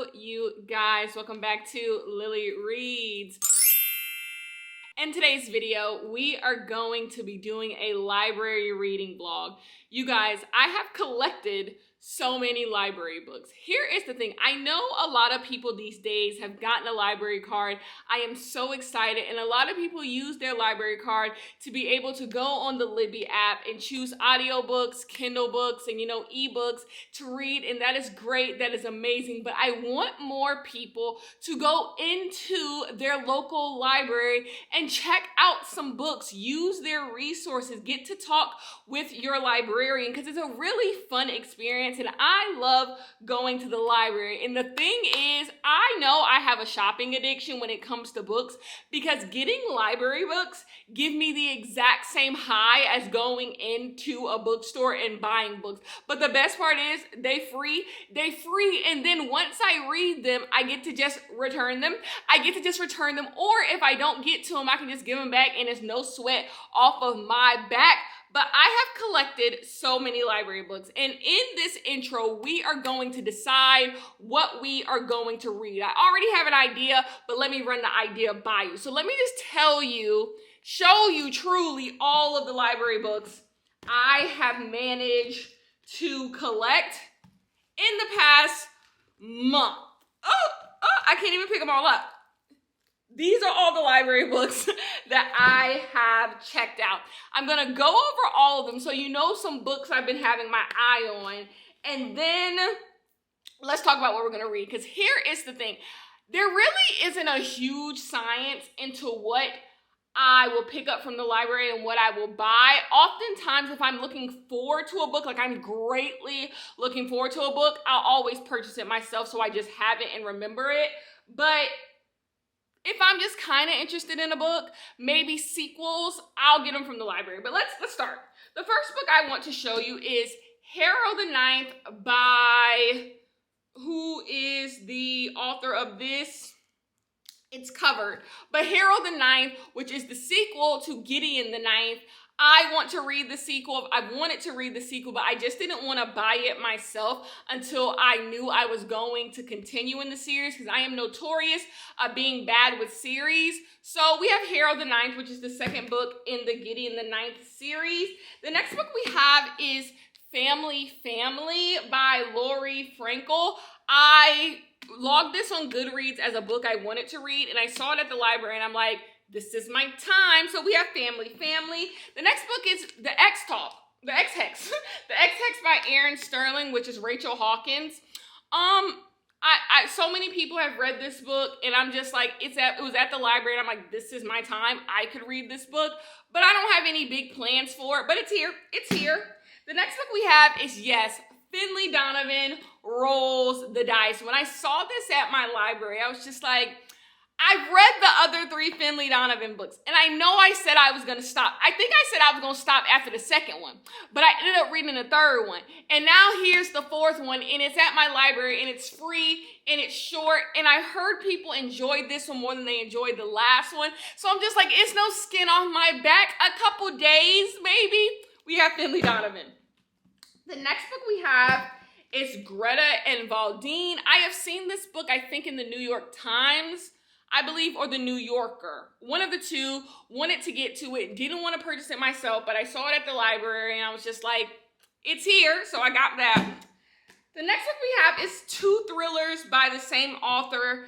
Hello, you guys. Welcome back to Lily Reads. In today's video, we are going to be doing a library reading vlog. You guys, I have collected so many library books. Here is the thing. I know a lot of people these days have gotten a library card. I am so excited, and a lot of people use their library card to be able to go on the Libby app and choose audiobooks, Kindle books, and ebooks to read, and that is great. That is amazing. But I want more people to go into their local library and check out some books, use their resources, get to talk with your librarian, because it's a really fun experience. And I love going to the library. And the thing is, I know I have a shopping addiction when it comes to books, because getting library books give me the exact same high as going into a bookstore and buying books. But the best part is they free, and then once I read them, I get to just return them. Or if I don't get to them, I can just give them back, and it's no sweat off of my back. But I have collected so many library books, and in this intro, we are going to decide what we are going to read. I already have an idea, but let me run the idea by you. So let me just show you truly all of the library books I have managed to collect in the past month. I can't even pick them all up. These are all the library books that I have checked out. I'm going to go over all of them so you know some books I've been having my eye on. And then let's talk about what we're going to read. Because here is the thing. There really isn't a huge science into what I will pick up from the library and what I will buy. Oftentimes, if I'm looking forward to a book, like I'm greatly looking forward to a book, I'll always purchase it myself so I just have it and remember it. But if I'm just kind of interested in a book, maybe sequels, I'll get them from the library. But let's start. The first book I want to show you is Harold the Ninth by, who is the author of this? It's covered. But Harold the Ninth, which is the sequel to Gideon the Ninth. I want to read the sequel. I wanted to read the sequel, but I just didn't want to buy it myself until I knew I was going to continue in the series, because I am notorious being bad with series. So we have Harold the Ninth, which is the second book in the Gideon the Ninth series. The next book we have is Family by Lori Frankel. I logged this on Goodreads as a book I wanted to read, and I saw it at the library, and I'm like, this is my time. So we have Family. The next book is The X-Hex. The X-Hex by Erin Sterling, which is Rachel Hawkins. So many people have read this book, and I'm just like, it was at the library, and I'm like, this is my time. I could read this book, but I don't have any big plans for it, but it's here. The next book we have is, yes, Finley Donovan Rolls the Dice. When I saw this at my library, I was just like, I've read the other 3 Finley Donovan books, and I know I said I was going to stop. I think I said I was going to stop after the second one, but I ended up reading the third one. And now here's the 4th one, and it's at my library, and it's free, and it's short, and I heard people enjoyed this one more than they enjoyed the last one. So I'm just like, it's no skin off my back. A couple days, maybe. We have Finley Donovan. The next book we have is Greta and Valdine. I have seen this book, I think, in the New York Times, I believe, or the New Yorker. One of the two. Wanted to get to it. Didn't want to purchase it myself, but I saw it at the library, and I was just like, it's here, so I got that. The next book we have is 2 thrillers by the same author,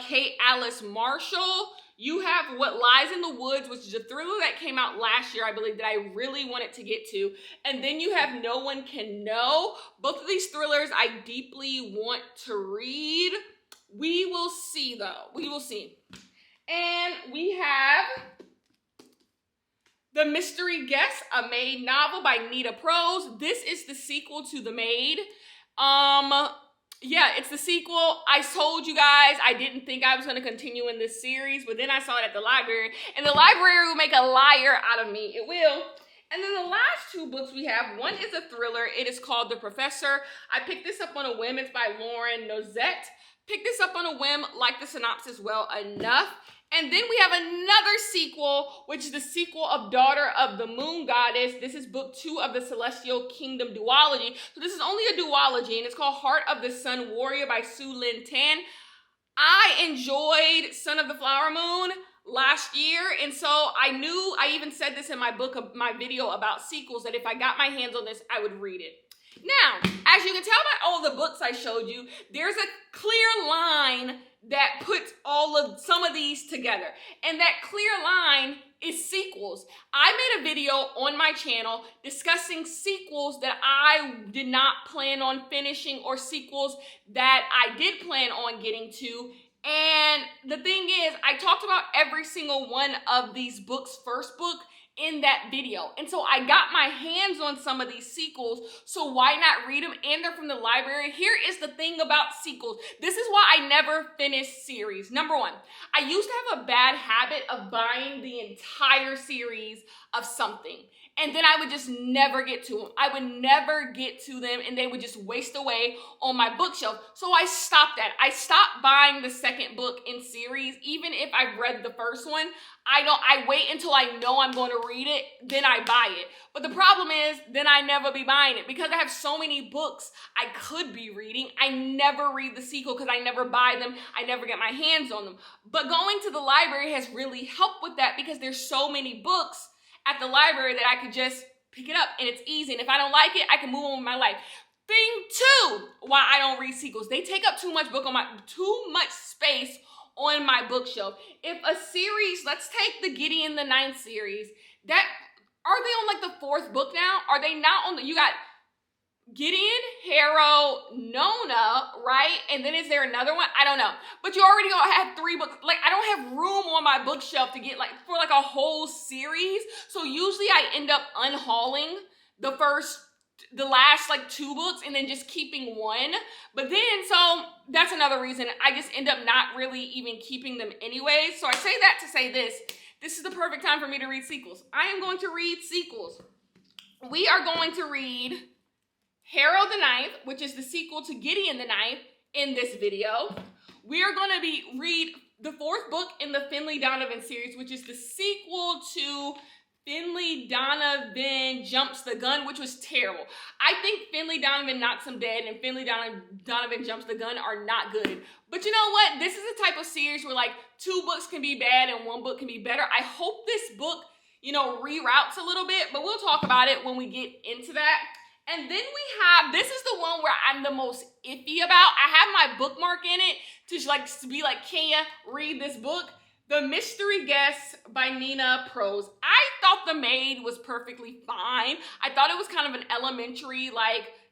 Kate Alice Marshall. You have What Lies in the Woods, which is a thriller that came out last year, I believe, that I really wanted to get to. And then you have No One Can Know. Both of these thrillers I deeply want to read. We will see, though. We will see. And we have The Mystery Guest, a Maid novel by Nita Prose. This is the sequel to The Maid. Yeah, it's the sequel. I told you guys I didn't think I was going to continue in this series, but then I saw it at the library, and the library will make a liar out of me. It will. And then the last two books we have, one is a thriller. It is called The Professor. I picked this up on a whim. It's by Lauren Nozette. Picked this up on a whim, liked the synopsis well enough. And then we have another sequel, which is the sequel of Daughter of the Moon Goddess. This is book 2 of the Celestial Kingdom duology. So this is only a duology, and it's called Heart of the Sun Warrior by Su Lin Tan. I enjoyed Son of the Flower Moon last year, and so I even said this in my video about sequels, that if I got my hands on this, I would read it. Now, as you can tell by all the books I showed you, there's a clear line that puts some of these together. And that clear line is sequels. I made a video on my channel discussing sequels that I did not plan on finishing or sequels that I did plan on getting to. And the thing is, I talked about every single one of these books' first book in that video. And so I got my hands on some of these sequels, so why not read them? And they're from the library. Here is the thing about sequels. This is why I never finish series. Number one, I used to have a bad habit of buying the entire series of something, and then I would just never get to them. I would never get to them, and they would just waste away on my bookshelf. So I stopped that. I stopped buying the second book in series. Even if I've read the first one, I wait until I know I'm going to read it, then I buy it. But the problem is, then I never be buying it. Because I have so many books I could be reading, I never read the sequel because I never buy them. I never get my hands on them. But going to the library has really helped with that, because there's so many books at the library that I could just pick it up, and it's easy. And if I don't like it, I can move on with my life. Thing two, why I don't read sequels. They take up too much space on my bookshelf. If a series, let's take the Gideon the Ninth series, are they on like the 4th book now? Are they not on you got Gideon, Harrow, Nona, right? And then is there another one? I don't know. But you already have 3 books. Like, I don't have room on my bookshelf to get for a whole series. So usually I end up unhauling the last 2 books and then just keeping one. But then, so that's another reason I just end up not really even keeping them anyway. So I say that to say this is the perfect time for me to read sequels. I am going to read sequels. We are going to read Harrow the Ninth, which is the sequel to Gideon the Ninth, in this video. We are going to read the 4th book in the Finley Donovan series, which is the sequel to Finley Donovan Jumps the Gun, which was terrible. I think Finley Donovan Knocks Him Dead and Finley Donovan Jumps the Gun are not good. But you know what? This is a type of series where 2 books can be bad and 1 book can be better. I hope this book, reroutes a little bit, but we'll talk about it when we get into that. And then this is the one where I'm the most iffy about. I have my bookmark in it to be like, can you read this book? The Mystery Guest by Nina Prose. I thought The Maid was perfectly fine. I thought it was kind of an elementary,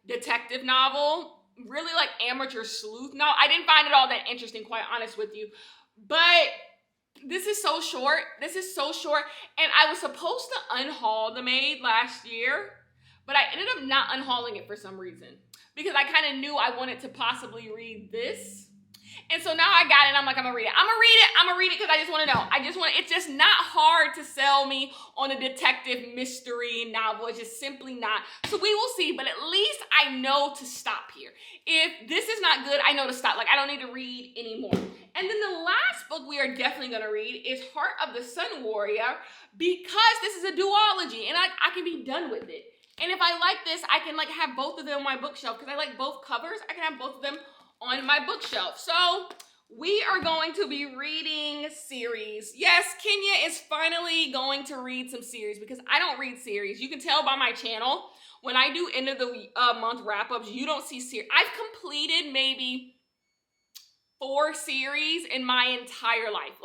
detective novel. Really amateur sleuth. No, I didn't find it all that interesting, quite honest with you. But this is so short. And I was supposed to unhaul The Maid last year, but I ended up not unhauling it for some reason, because I kind of knew I wanted to possibly read this. And so now I got it, and I'm like, I'm gonna read it. I'm gonna read it because I just want to know. It's just not hard to sell me on a detective mystery novel. It's just simply not. So we will see, but at least I know to stop here. If this is not good, I know to stop. I don't need to read anymore. And then the last book we are definitely gonna read is Heart of the Sun Warrior, because this is a duology, and I can be done with it. And if I like this, I can have both of them on my bookshelf, because I like both covers. I can have both of them on my bookshelf. So we are going to be reading series. Yes, Kenya is finally going to read some series, because I don't read series. You can tell by my channel, when I do end of the month wrap-ups, you don't see series. I've completed maybe 4 series in my entire life.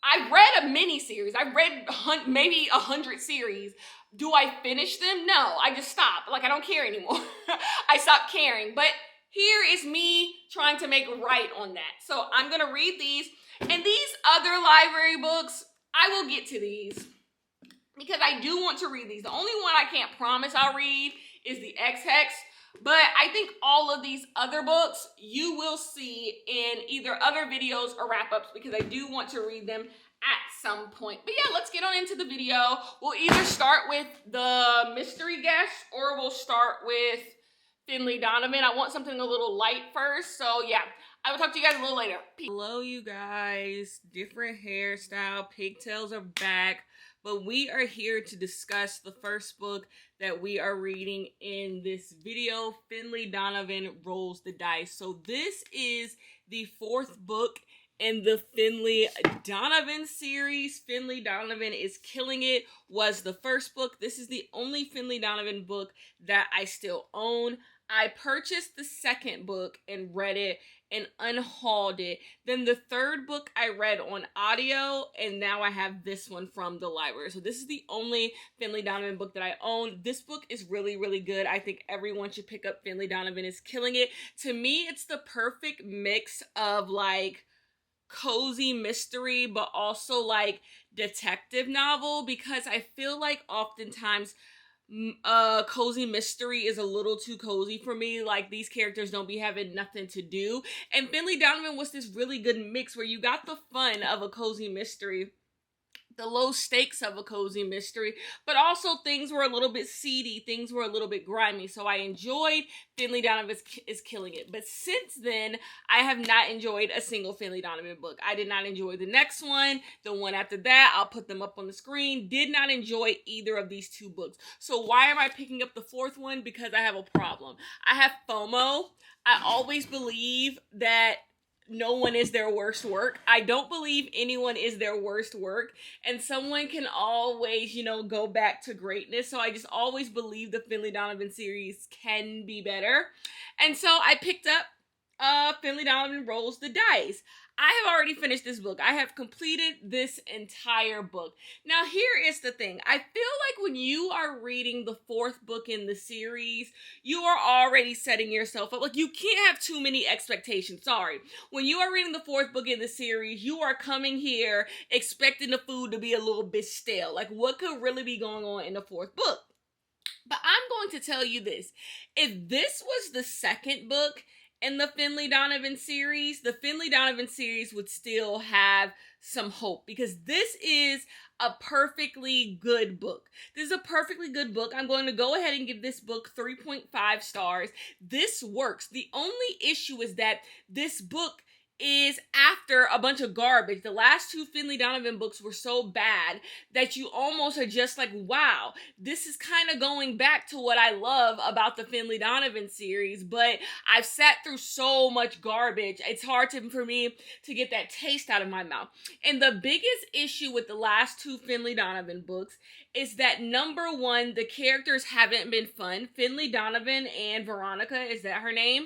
I've read a mini series. I've read maybe 100 series. Do I finish them? No, I just stop. I don't care anymore. I stopped caring. But here is me trying to make right on that. So I'm going to read these. And these other library books, I will get to these, because I do want to read these. The only one I can't promise I'll read is the X-Hex. But I think all of these other books you will see in either other videos or wrap-ups, because I do want to read them at some point. But yeah, let's get on into the video. We'll either start with the mystery guest or we'll start with Finley Donovan. I want something a little light first. So yeah, I will talk to you guys a little later. Peace. Hello, you guys. Different hairstyle. Pigtails are back. But we are here to discuss the first book that we are reading in this video. Finley Donovan Rolls the Dice. So this is the fourth book in the Finley Donovan series. Finley Donovan is Killing It was the first book. This is the only Finley Donovan book that I still own. I purchased the second book and read it and unhauled it. Then the third book I read on audio, and now I have this one from the library. So this is the only Finley Donovan book that I own. This book is really, really good. I think everyone should pick up Finley Donovan is Killing It. To me, it's the perfect mix of like cozy mystery, but also like detective novel, because I feel like oftentimes cozy mystery is a little too cozy for me. Like, these characters don't be having nothing to do, and Finley Donovan was this really good mix where you got the fun of a cozy mystery, the low stakes of a cozy mystery, but also things were a little bit seedy, things were a little bit grimy. So I enjoyed Finley Donovan is Killing It. But since then, I have not enjoyed a single Finley Donovan book. I did not enjoy the next one, the one after that. I'll put them up on the screen. Did not enjoy either of these two books. So why am I picking up the fourth one? Because I have a problem. I have FOMO. I always believe that no one is their worst work. I don't believe anyone is their worst work, and someone can always, go back to greatness. So I just always believe the Finley Donovan series can be better. And so I picked up Finley Donovan Rolls the Dice. I have already finished this book. I have completed this entire book. Now, here is the thing. I feel like when you are reading the fourth book in the series, you are already setting yourself up. Like, you can't have too many expectations. Sorry. When you are reading the fourth book in the series, you are coming here expecting the food to be a little bit stale. Like, what could really be going on in the fourth book? But I'm going to tell you this. If this was the second book in the Finley Donovan series, the Finley Donovan series would still have some hope, because this is a perfectly good book. This is a perfectly good book. I'm going to go ahead and give this book 3.5 stars. This works. The only issue is that this book is after a bunch of garbage. The last two Finley Donovan books were so bad that you almost are just like, wow, this is kind of going back to what I love about the Finley Donovan series, but I've sat through so much garbage. It's hard for me to get that taste out of my mouth. And the biggest issue with the last two Finley Donovan books is that, number one, the characters haven't been fun. Finley Donovan and Veronica, is that her name?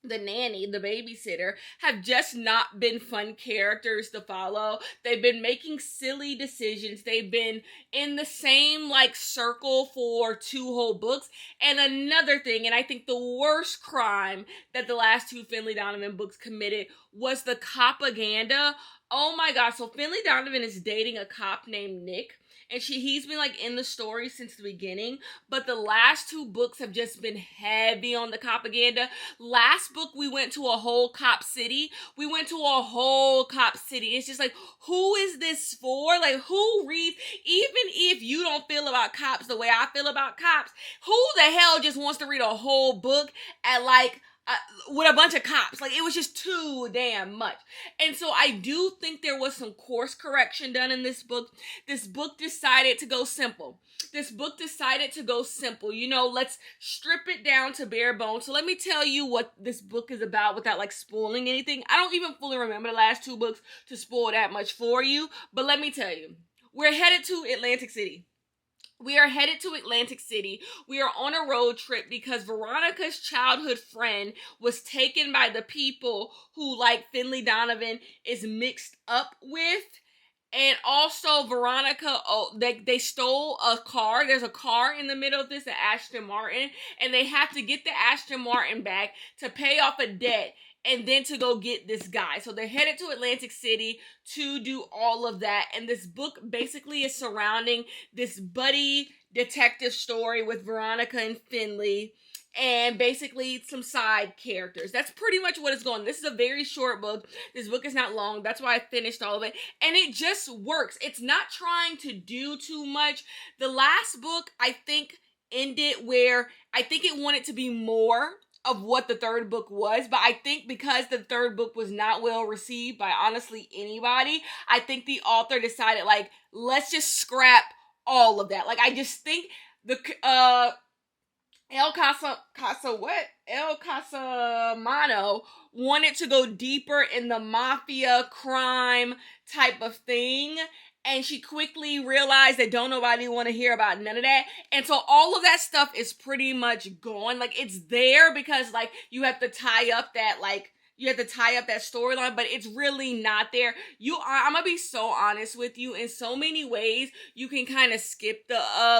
The nanny, the babysitter, have just not been fun characters to follow. They've been making silly decisions. They've been in the same circle for two whole books. And another thing, and I think the worst crime that the last two Finley Donovan books committed was the copaganda. Oh my God. So Finley Donovan is dating a cop named Nick. And he's been in the story since the beginning, but the last two books have just been heavy on the propaganda. Last book, we went to a whole cop city. It's just who is this for? Who reads? Even if you don't feel about cops the way I feel about cops, who the hell just wants to read a whole book at with a bunch of cops? It was just too damn much. And so I do think there was some course correction done in this book. This book decided to go simple. Let's strip it down to bare bones. So let me tell you what this book is about without spoiling anything. I don't even fully remember the last two books to spoil that much for you, but let me tell you. We're headed to Atlantic City. We are on a road trip because Veronica's childhood friend was taken by the people who, Finley Donovan is mixed up with. And also Veronica, they stole a car. There's a car in the middle of this, an Aston Martin. And they have to get the Aston Martin back to pay off a debt and then to go get this guy. So they're headed to Atlantic City to do all of that. And this book basically is surrounding this buddy detective story with Veronica and Finley. and basically some side characters. That's pretty much what it's going. This is a very short book. This book is not long. That's why I finished all of it. And it just works. It's not trying to do too much. The last book, I think, ended where I think it wanted to be more of what the third book was, but I think because the third book was not well received by honestly anybody, I think the author decided, like, let's just scrap all of that. Like, I just think the El Casamano wanted to go deeper in the mafia crime type of thing, and she quickly realized that don't nobody want to hear about none of that. And so all of that stuff is pretty much gone. Like, it's there because, like, you have to tie up that, like, you have to tie up that storyline, but it's really not there. I'm gonna be so honest with you. In so many ways, you can kind of skip the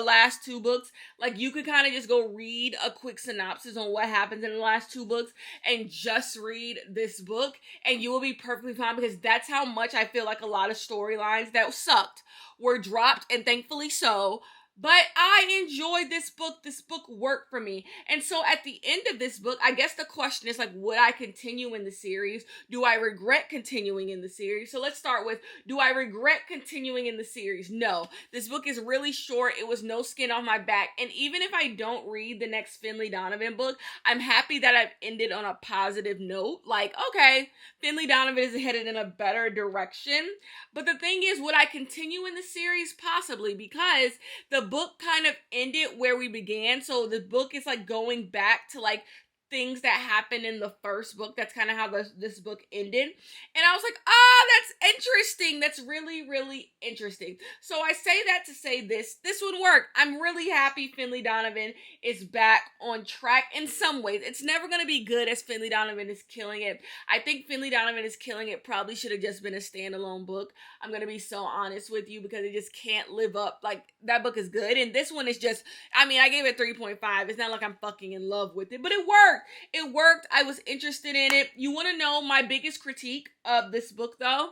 last two books. Like, you could kind of just go read a quick synopsis on what happens in the last two books and just read this book, and you will be perfectly fine, because that's how much I feel like a lot of storylines that sucked were dropped, and thankfully so. But I enjoyed this book. This book worked for me. And so at the end of this book, I guess the question is, like, would I continue in the series? Do I regret continuing in the series? So let's start with, do I regret continuing in the series? No. This book is really short. It was no skin off my back. And even if I don't read the next Finley Donovan book, I'm happy that I've ended on a positive note. Like, okay, Finley Donovan is headed in a better direction. But the thing is, would I continue in the series? Possibly, because the book kind of ended where we began. So the book is like going back to like things that happened in the first book. That's kind of how this book ended. And I was like, that's interesting. That's really, really interesting. So I say that to say this would work. I'm really happy Finley Donovan is back on track in some ways. It's never going to be good as Finley Donovan is killing it. I think Finley Donovan is killing it probably should have just been a standalone book. I'm going to be so honest with you, because it just can't live up. Like, that book is good. And this one is just, I mean, I gave it 3.5. It's not like I'm fucking in love with it, but it worked. It worked. I was interested in it. You want to know my biggest critique of this book, though?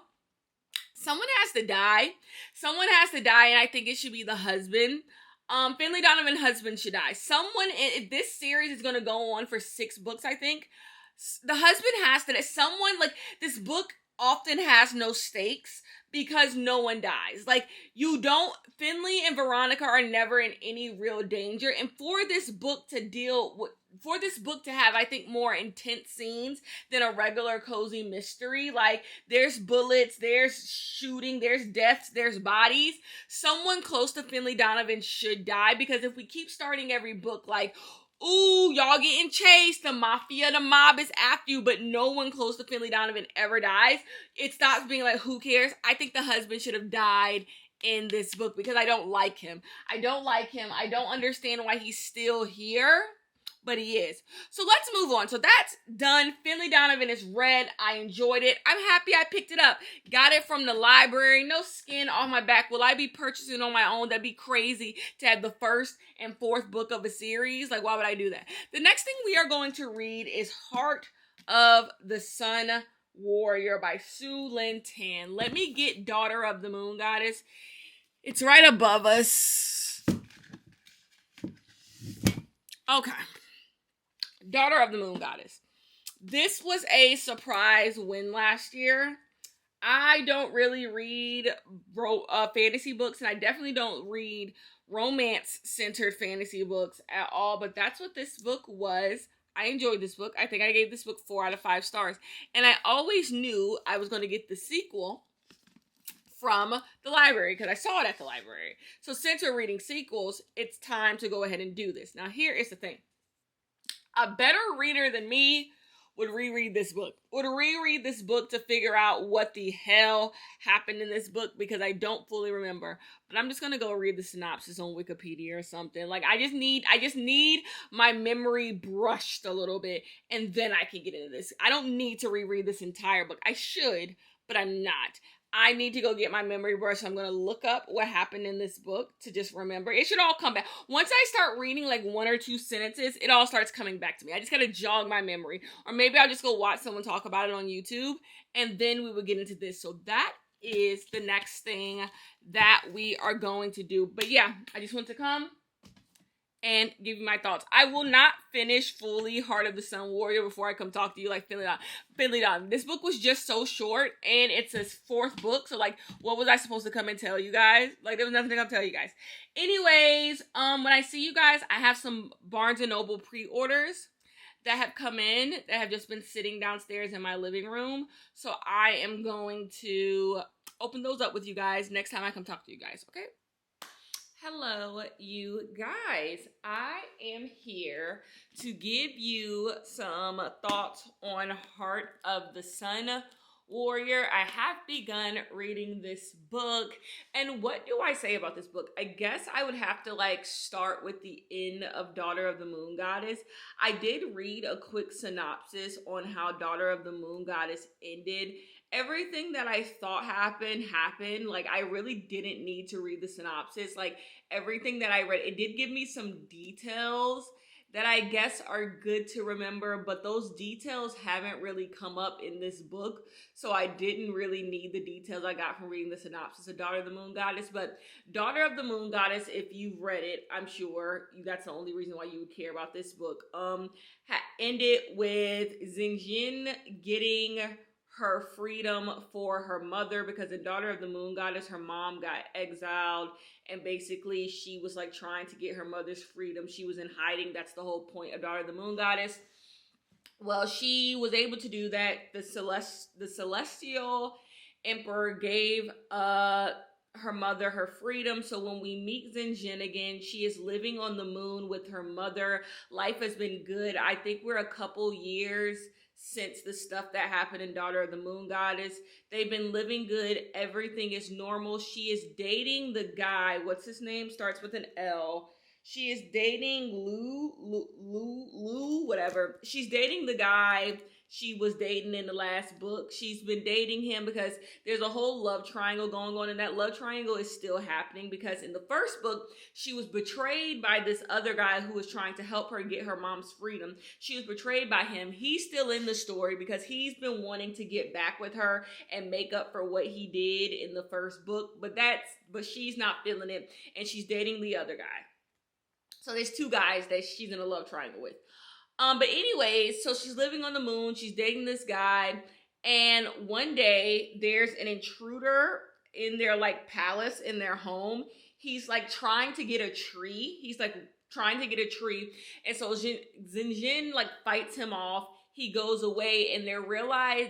Someone has to die. Someone has to die, and I think it should be the husband. Finley Donovan's husband should die. Someone, if this series is going to go on for 6 books, I think, the husband has to die. Someone, like, this book often has no stakes because no one dies. Like, Finley and Veronica are never in any real danger. And for this book to have, I think, more intense scenes than a regular cozy mystery, like, there's bullets, there's shooting, there's deaths, there's bodies, someone close to Finley Donovan should die, because if we keep starting every book like, ooh, y'all getting chased, the mob is after you, but no one close to Finley Donovan ever dies, it stops being like, who cares? I think the husband should have died in this book, because I don't like him. I don't understand why he's still here, but he is. So let's move on. So that's done. Finley Donovan is read. I enjoyed it. I'm happy I picked it up. Got it from the library. No skin off my back. Will I be purchasing on my own? That'd be crazy to have the first and fourth book of a series. Like, why would I do that? The next thing we are going to read is Heart of the Sun Warrior by Sue Lin Tan. Let me get Daughter of the Moon Goddess. It's right above us. Okay. Daughter of the Moon Goddess. This was a surprise win last year. I don't really read fantasy books, and I definitely don't read romance-centered fantasy books at all, but that's what this book was. I enjoyed this book. I think I gave this book 4 out of 5 stars, and I always knew I was going to get the sequel from the library, because I saw it at the library. So since we're reading sequels, it's time to go ahead and do this. Now, here is the thing. A better reader than me would reread this book. To figure out what the hell happened in this book, because I don't fully remember. But I'm just gonna go read the synopsis on Wikipedia or something. Like, I just need my memory brushed a little bit, and then I can get into this. I don't need to reread this entire book. I should, but I'm not. I need to go get my memory brush. So I'm going to look up what happened in this book to just remember. It should all come back. Once I start reading like 1 or 2 sentences, it all starts coming back to me. I just got to jog my memory. Or maybe I'll just go watch someone talk about it on YouTube, and then we will get into this. So that is the next thing that we are going to do. But yeah, I just want to come and give you my thoughts. I will not finish fully Heart of the Sun Warrior before I come talk to you like Finley Don. This book was just so short, and it's a fourth book, so like, what was I supposed to come and tell you guys? Like, there was nothing to come tell you guys. Anyways, when I see you guys, I have some Barnes & Noble pre-orders that have come in, that have just been sitting downstairs in my living room. So I am going to open those up with you guys next time I come talk to you guys, okay? Hello, you guys. I am here to give you some thoughts on Heart of the Sun Warrior. I have begun reading this book, and what do I say about this book? I guess I would have to like start with the end of Daughter of the Moon Goddess. I did read a quick synopsis on how Daughter of the Moon Goddess ended. Everything that I thought happened. Like, I really didn't need to read the synopsis. Like, everything that I read, it did give me some details that I guess are good to remember, but those details haven't really come up in this book, so I didn't really need the details I got from reading the synopsis of Daughter of the Moon Goddess. But Daughter of the Moon Goddess, if you've read it, I'm sure that's the only reason why you would care about this book, ended with Xinjin getting her freedom for her mother, because in Daughter of the Moon Goddess, her mom got exiled, and basically she was like trying to get her mother's freedom. She was in hiding. That's the whole point of Daughter of the Moon Goddess. Well, she was able to do that. The celestial emperor gave her mother her freedom. So when we meet Xinjin again, she is living on the moon with her mother. Life has been good. I think we're a couple years since the stuff that happened in Daughter of the Moon Goddess. They've been living good. Everything is normal. She is dating the guy. What's his name? Starts with an L. She is dating Lou, whatever. She's dating the guy she was dating in the last book. She's been dating him because there's a whole love triangle going on, and that love triangle is still happening because in the first book, she was betrayed by this other guy who was trying to help her get her mom's freedom. She was betrayed by him. He's still in the story because he's been wanting to get back with her and make up for what he did in the first book, but she's not feeling it, and she's dating the other guy. So there's two guys that she's in a love triangle with. But anyways, so she's living on the moon. She's dating this guy. And one day there's an intruder in their like palace, in their home. He's like trying to get a tree. And so Xinjin like fights him off. He goes away, and they realize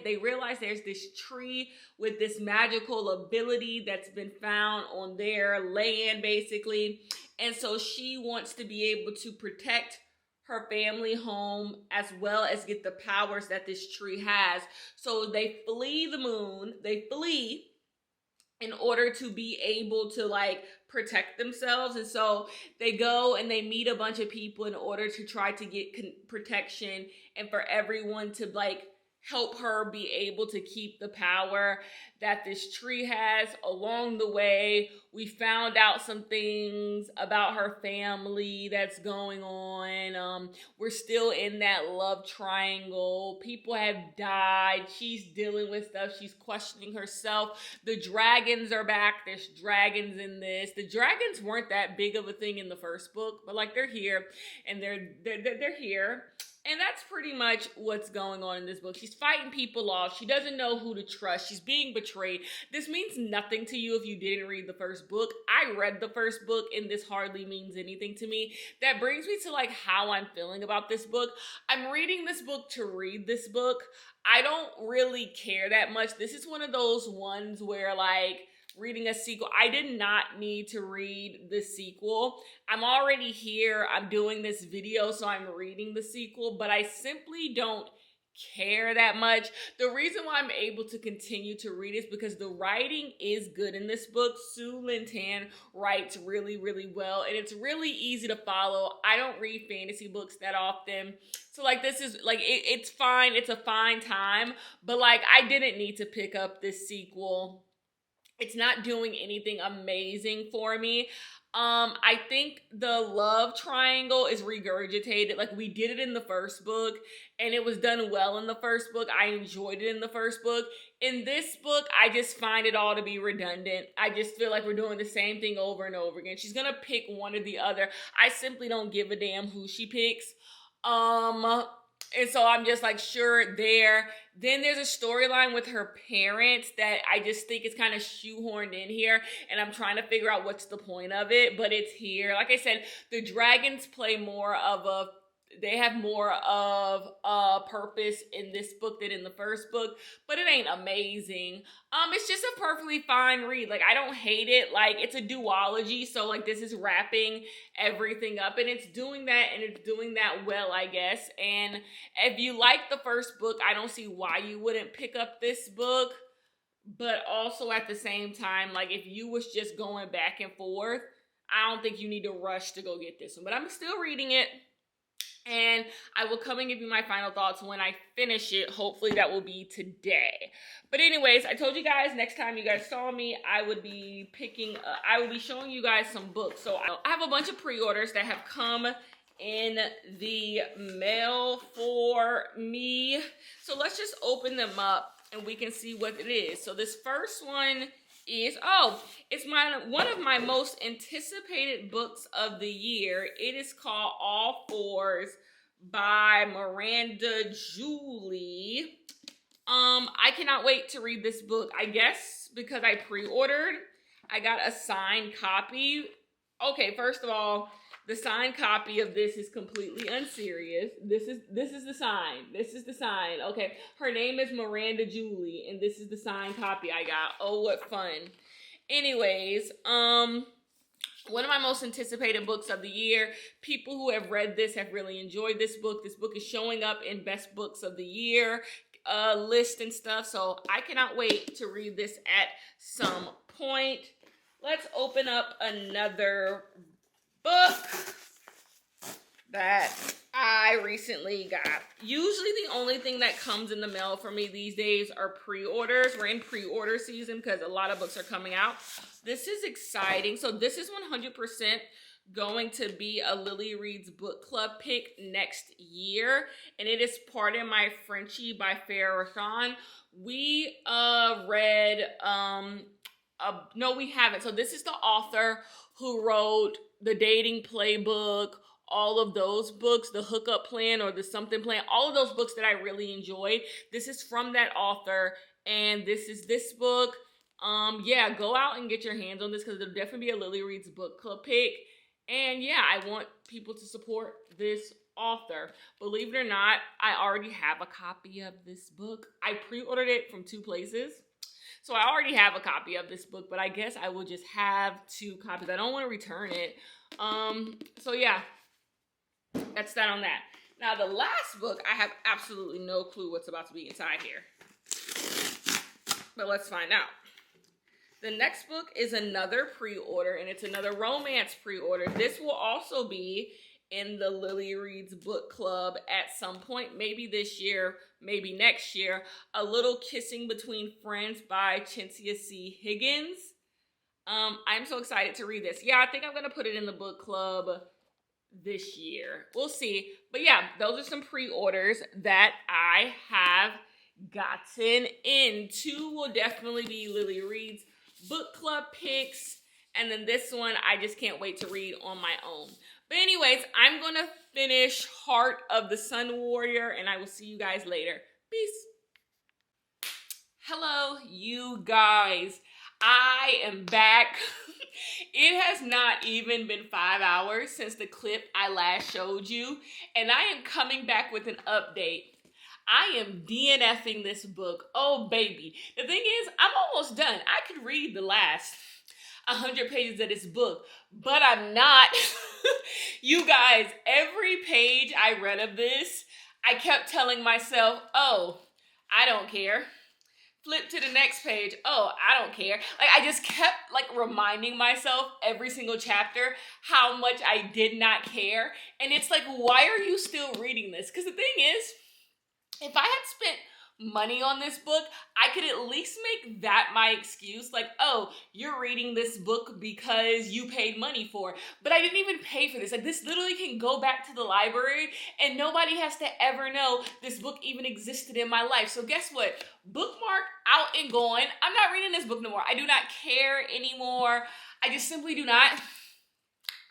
there's this tree with this magical ability that's been found on their land, basically. And so she wants to be able to protect her family home as well as get the powers that this tree has. So they flee the moon. They flee in order to be able to like protect themselves. And so they go and they meet a bunch of people in order to try to get protection, and for everyone to like help her be able to keep the power that this tree has. Along the way, we found out some things about her family that's going on. We're still in that love triangle. People have died. She's dealing with stuff. She's questioning herself. The dragons are back. There's dragons in this. The dragons weren't that big of a thing in the first book, but like they're here, and they're here. And that's pretty much what's going on in this book. She's fighting people off. She doesn't know who to trust. She's being betrayed. This means nothing to you if you didn't read the first book. I read the first book, and this hardly means anything to me. That brings me to like how I'm feeling about this book. I'm reading this book to read this book. I don't really care that much. This is one of those ones where like reading a sequel, I did not need to read the sequel. I'm already here. I'm doing this video, so I'm reading the sequel, but I simply don't care that much. The reason why I'm able to continue to read is because the writing is good in this book. Su Lin Tan writes really, really well, and it's really easy to follow. I don't read fantasy books that often, so like this is like it's fine. It's a fine time, but like I didn't need to pick up this sequel. It's not doing anything amazing for me. I think the love triangle is regurgitated. Like, we did it in the first book and it was done well in the first book. I enjoyed it in the first book. In this book, I just find it all to be redundant. I just feel like we're doing the same thing over and over again. She's gonna pick one or the other. I simply don't give a damn who she picks. And so I'm just like, sure, there. Then there's a storyline with her parents that I just think is kind of shoehorned in here. And I'm trying to figure out what's the point of it, but it's here. Like I said, the dragons play more of a, they have more of a purpose in this book than in the first book, but it ain't amazing. It's just a perfectly fine read. Like, I don't hate it. Like, it's a duology, so like this is wrapping everything up, and it's doing that, and it's doing that well, I guess. And if you like the first book, I don't see why you wouldn't pick up this book. But also at the same time, like, if you was just going back and forth, I don't think you need to rush to go get this one. But I'm still reading it. And I will come and give you my final thoughts when I finish it. Hopefully that will be today. But anyways, I told you guys next time you guys saw me, I would be showing you guys some books. So I have a bunch of pre-orders that have come in the mail for me. So let's just open them up and we can see what it is. So this first one is, it's one of my most anticipated books of the year. It is called All Fours by Miranda Julie. I cannot wait to read this book. I guess because I pre-ordered, I got a signed copy. Okay, first of all, the signed copy of this is completely unserious. This is the sign. This is the sign. Okay, her name is Miranda Julie, and this is the signed copy I got. Oh, what fun. Anyways, one of my most anticipated books of the year. People who have read this have really enjoyed this book. This book is showing up in best books of the year list and stuff. So I cannot wait to read this at some point. Let's open up another book that I recently got. Usually the only thing that comes in the mail for me these days are pre-orders. We're in pre-order season because a lot of books are coming out. This is exciting. So this is 100% going to be a Lily Reads book club pick next year. And it is Pardon My Frenchie by Farah Rashan. We read, no, we haven't. So this is the author who wrote The Dating Playbook, all of those books, The Hookup Plan or The Something Plan, all of those books that I really enjoyed. This is from that author, and this is this book. Yeah, go out and get your hands on this because it'll definitely be a Lily Reads book club pick. And yeah, I want people to support this author. Believe it or not, I already have a copy of this book. I pre-ordered it from 2 places. So I already have a copy of this book, but I guess I will just have 2 copies. I don't want to return it. So yeah, that's that on that. Now the last book, I have absolutely no clue what's about to be inside here. But let's find out. The next book is another pre-order, and it's another romance pre-order. This will also be in the Lily Reads book club at some point, maybe this year, maybe next year. A Little Kissing Between Friends by Cynthia C. Higgins. I'm so excited to read this. Yeah, I think I'm going to put it in the book club this year. We'll see. But yeah, those are some pre-orders that I have gotten in. 2 will definitely be Lily Reads book club picks, and then this one I just can't wait to read on my own. But anyways, I'm gonna finish Heart of the Sun Warrior, and I will see you guys later. Peace. Hello, you guys. I am back. It has not even been 5 hours since the clip I last showed you, and I am coming back with an update. I am DNFing this book. Oh, baby. The thing is, I'm almost done. I could read the last 100 pages of this book, but I'm not. You guys, every page I read of this, I kept telling myself, oh, I don't care. Flip to the next page. Oh, I don't care. Like, I just kept reminding myself every single chapter how much I did not care. And it's like, why are you still reading this? Because the thing is, if I had spent money on this book, I could at least make that my excuse. Like, oh, you're reading this book because you paid money for it. But I didn't even pay for this. Like, this literally can go back to the library and nobody has to ever know this book even existed in my life. So guess what? Bookmark out and gone. I'm not reading this book no more. I do not care anymore. I just simply do not.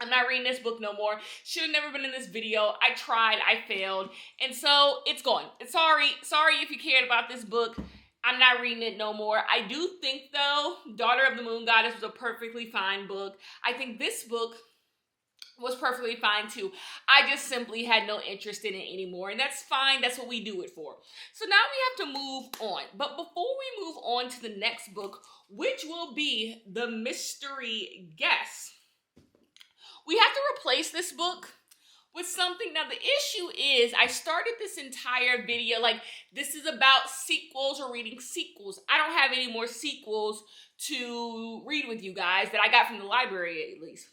I'm not reading this book no more. Should have never been in this video. I tried, I failed. And so it's gone. Sorry if you cared about this book. I'm not reading it no more. I do think though, Daughter of the Moon Goddess was a perfectly fine book. I think this book was perfectly fine too. I just simply had no interest in it anymore. And that's fine. That's what we do it for. So now we have to move on. But before we move on to the next book, which will be The Mystery Guest, we have to replace this book with something. Now, the issue is I started this entire video like this is about sequels or reading sequels. I don't have any more sequels to read with you guys that I got from the library at least.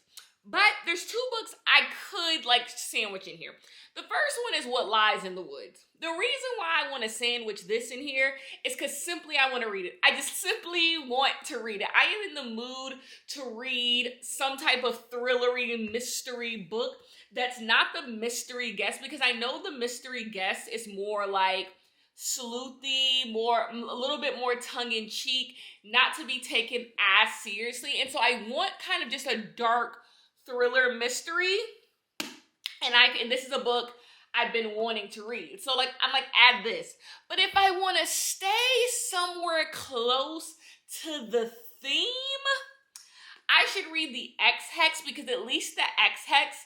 But there's two books I could like sandwich in here. The first one is What Lies in the Woods. The reason why I want to sandwich this in here is because simply I want to read it. I just simply want to read it. I am in the mood to read some type of thrillery mystery book that's not The Mystery Guest, because I know The Mystery Guest is more like sleuthy, a little bit more tongue-in-cheek, not to be taken as seriously. And so I want kind of just a dark thriller mystery. And this is a book I've been wanting to read. So I'm like, add this. But if I want to stay somewhere close to the theme, I should read the X-Hex, because at least the X-Hex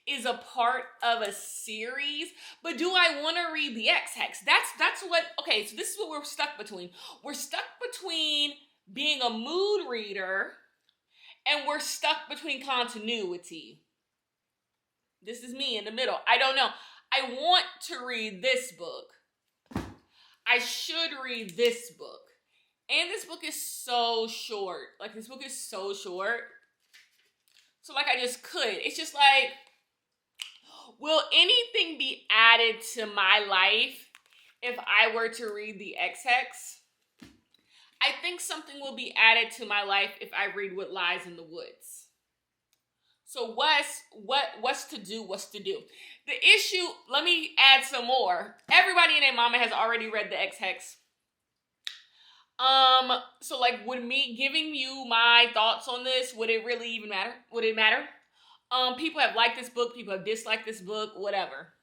is a part of a series. But do I want to read the X-Hex? That's what, okay, so this is what we're stuck between. We're stuck between being a mood reader and we're stuck between continuity. This is me in the middle. I don't know. I want to read this book. I should read this book. And this book is so short. Like, this book is so short. So, I just could. It's just like, will anything be added to my life if I were to read the X-Hex? I think something will be added to my life if I read What Lies in the Woods. So what's to do? The issue, let me add some more. Everybody and their mama has already read the X-Hex. So would me giving you my thoughts on this, would it really even matter? Would it matter? People have liked this book, people have disliked this book, whatever.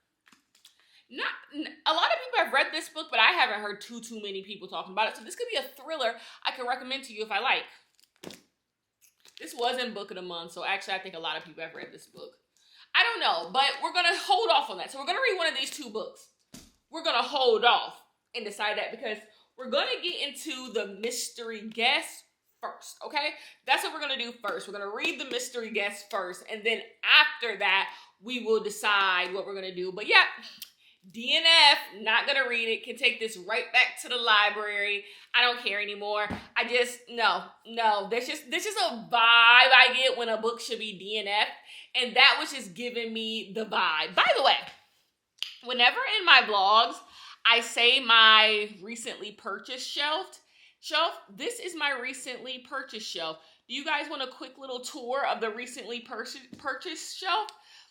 A lot of people have read this book, but I haven't heard too many people talking about it. So this could be a thriller I can recommend to you if I like. This wasn't book of the month, so actually I think a lot of people have read this book. I don't know, but we're going to hold off on that. So we're going to read one of these two books. We're going to hold off and decide that, because we're going to get into The Mystery Guest first, okay? That's what we're going to do first. We're going to read The Mystery Guest first, and then after that, we will decide what we're going to do. But yeah, DNF, not gonna read it, can take this right back to the library. I don't care anymore. I just, no. This is a vibe I get when a book should be DNF, and that was just giving me the vibe. By the way, whenever in my vlogs, I say my recently purchased shelf, this is my recently purchased shelf. Do you guys want a quick little tour of the recently purchased shelf?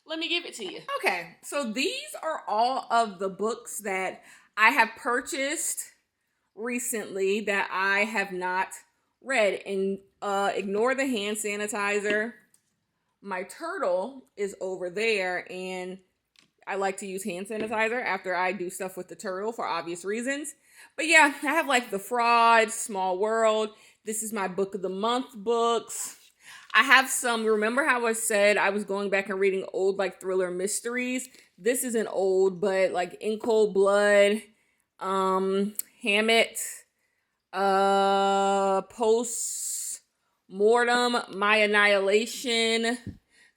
Let me give it to you. Okay, so these are all of the books that I have purchased recently that I have not read. And ignore the hand sanitizer. My turtle is over there, and I like to use hand sanitizer after I do stuff with the turtle for obvious reasons. But yeah, I have The Fraud, Small World. This is my book of the month books. I have some, remember how I said I was going back and reading old thriller mysteries? This isn't old, but In Cold Blood, Hammett, Post Mortem, My Annihilation,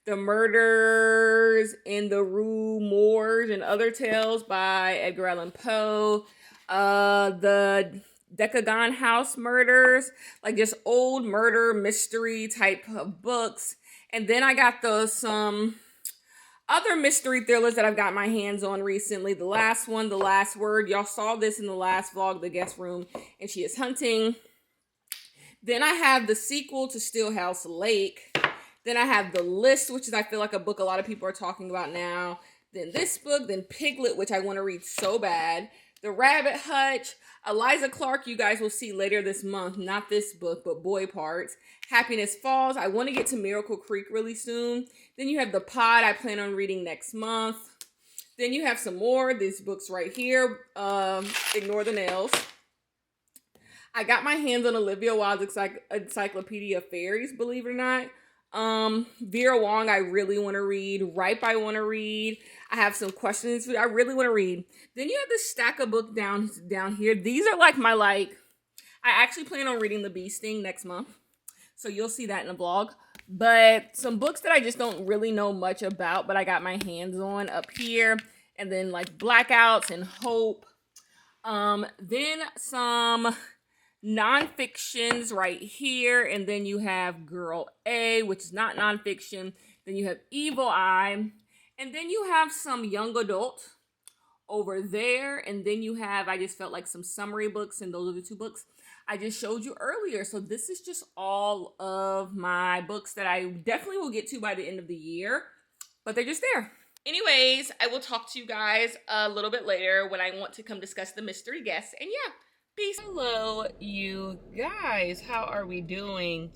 The Murders in the Rue Morgue and Other Tales by Edgar Allan Poe, the Decagon House Murders, just old murder mystery type of books. And then I got some Other mystery thrillers that I've got my hands on recently. The last one, The Last Word. Y'all saw this in the last vlog, The Guest Room, and She is Hunting. Then I have the sequel to Stillhouse Lake. Then I have The List, which is, I feel like, a book a lot of people are talking about now. Then this book, then Piglet, which I want to read so bad. The Rabbit Hutch. Eliza Clark, you guys will see later this month. Not this book, but Boy Parts. Happiness Falls. I want to get to Miracle Creek really soon. Then you have The Pod. I plan on reading next month. Then you have some more. These books right here. Ignore the Nails. I got my hands on Olivia Wilde's Encyclopedia of Fairies, believe it or not. Vera Wong, I really want to read. Ripe, I want to read. I have some questions I really want to read. Then you have this stack of books down here. These are like my, I actually plan on reading The Bee Sting next month. So you'll see that in the vlog. But some books that I just don't really know much about, but I got my hands on up here. And then like Blackouts and Hope. Then some nonfictions right here, and then you have Girl A, which is not nonfiction. Then you have Evil Eye, and then you have some young adult over there, and then you have, I just felt like, some summary books, and those are the two books I just showed you earlier. So this is just all of my books that I definitely will get to by the end of the year, but they're just there. Anyways, I will talk to you guys a little bit later when I want to come discuss the mystery guests, and yeah. Peace. Hello, you guys. How are we doing?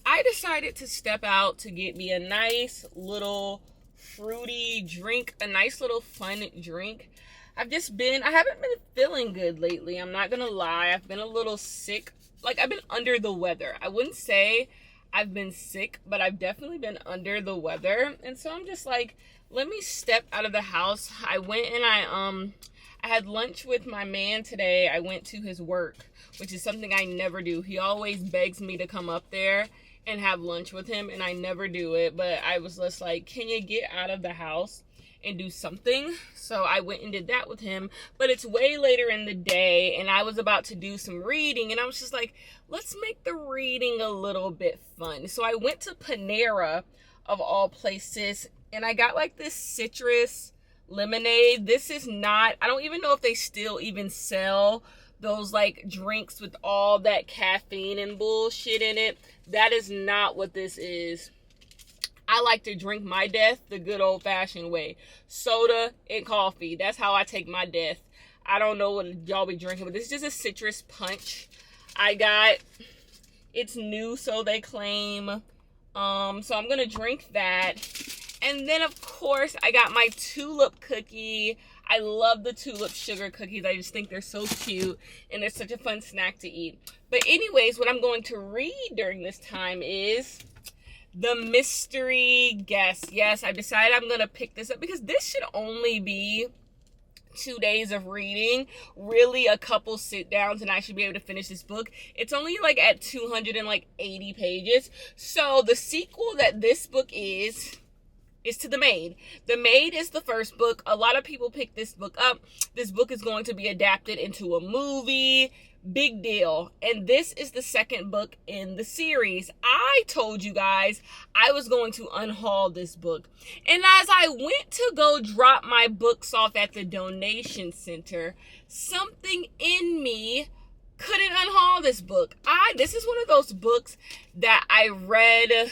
I decided to step out to get me a nice little fruity drink, a nice little fun drink. I haven't been feeling good lately. I'm not gonna lie. I've been a little sick. Like, I've been under the weather. I wouldn't say I've been sick, but I've definitely been under the weather. And so I'm just like, let me step out of the house. I went and I had lunch with my man today. I went to his work, which is something I never do. He always begs me to come up there and have lunch with him, and I never do it. But I was just like, can you get out of the house and do something? So I went and did that with him. But it's way later in the day, and I was about to do some reading, and I was just like, let's make the reading a little bit fun. So I went to Panera, of all places, and I got like this citrus lemonade. This is not, I don't even know if they still even sell those like drinks with all that caffeine and bullshit in it. That is not what this is. I like to drink my death the good old-fashioned way. Soda and coffee. That's how I take my death. I don't know what y'all be drinking, but this is just a citrus punch. It's new, so they claim. So I'm gonna drink that. And then, of course, I got my tulip cookie. I love the tulip sugar cookies. I just think they're so cute, and they're such a fun snack to eat. But anyways, what I'm going to read during this time is The Mystery Guest. Yes, I decided I'm going to pick this up because this should only be 2 days of reading, really a couple sit downs, and I should be able to finish this book. It's only like at 280 pages. So the sequel that this book is to The Maid. The Maid is the first book. A lot of people pick this book up. This book is going to be adapted into a movie. Big deal. And this is the second book in the series. I told you guys I was going to unhaul this book. And as I went to go drop my books off at the donation center, something in me couldn't unhaul this book. This is one of those books that I read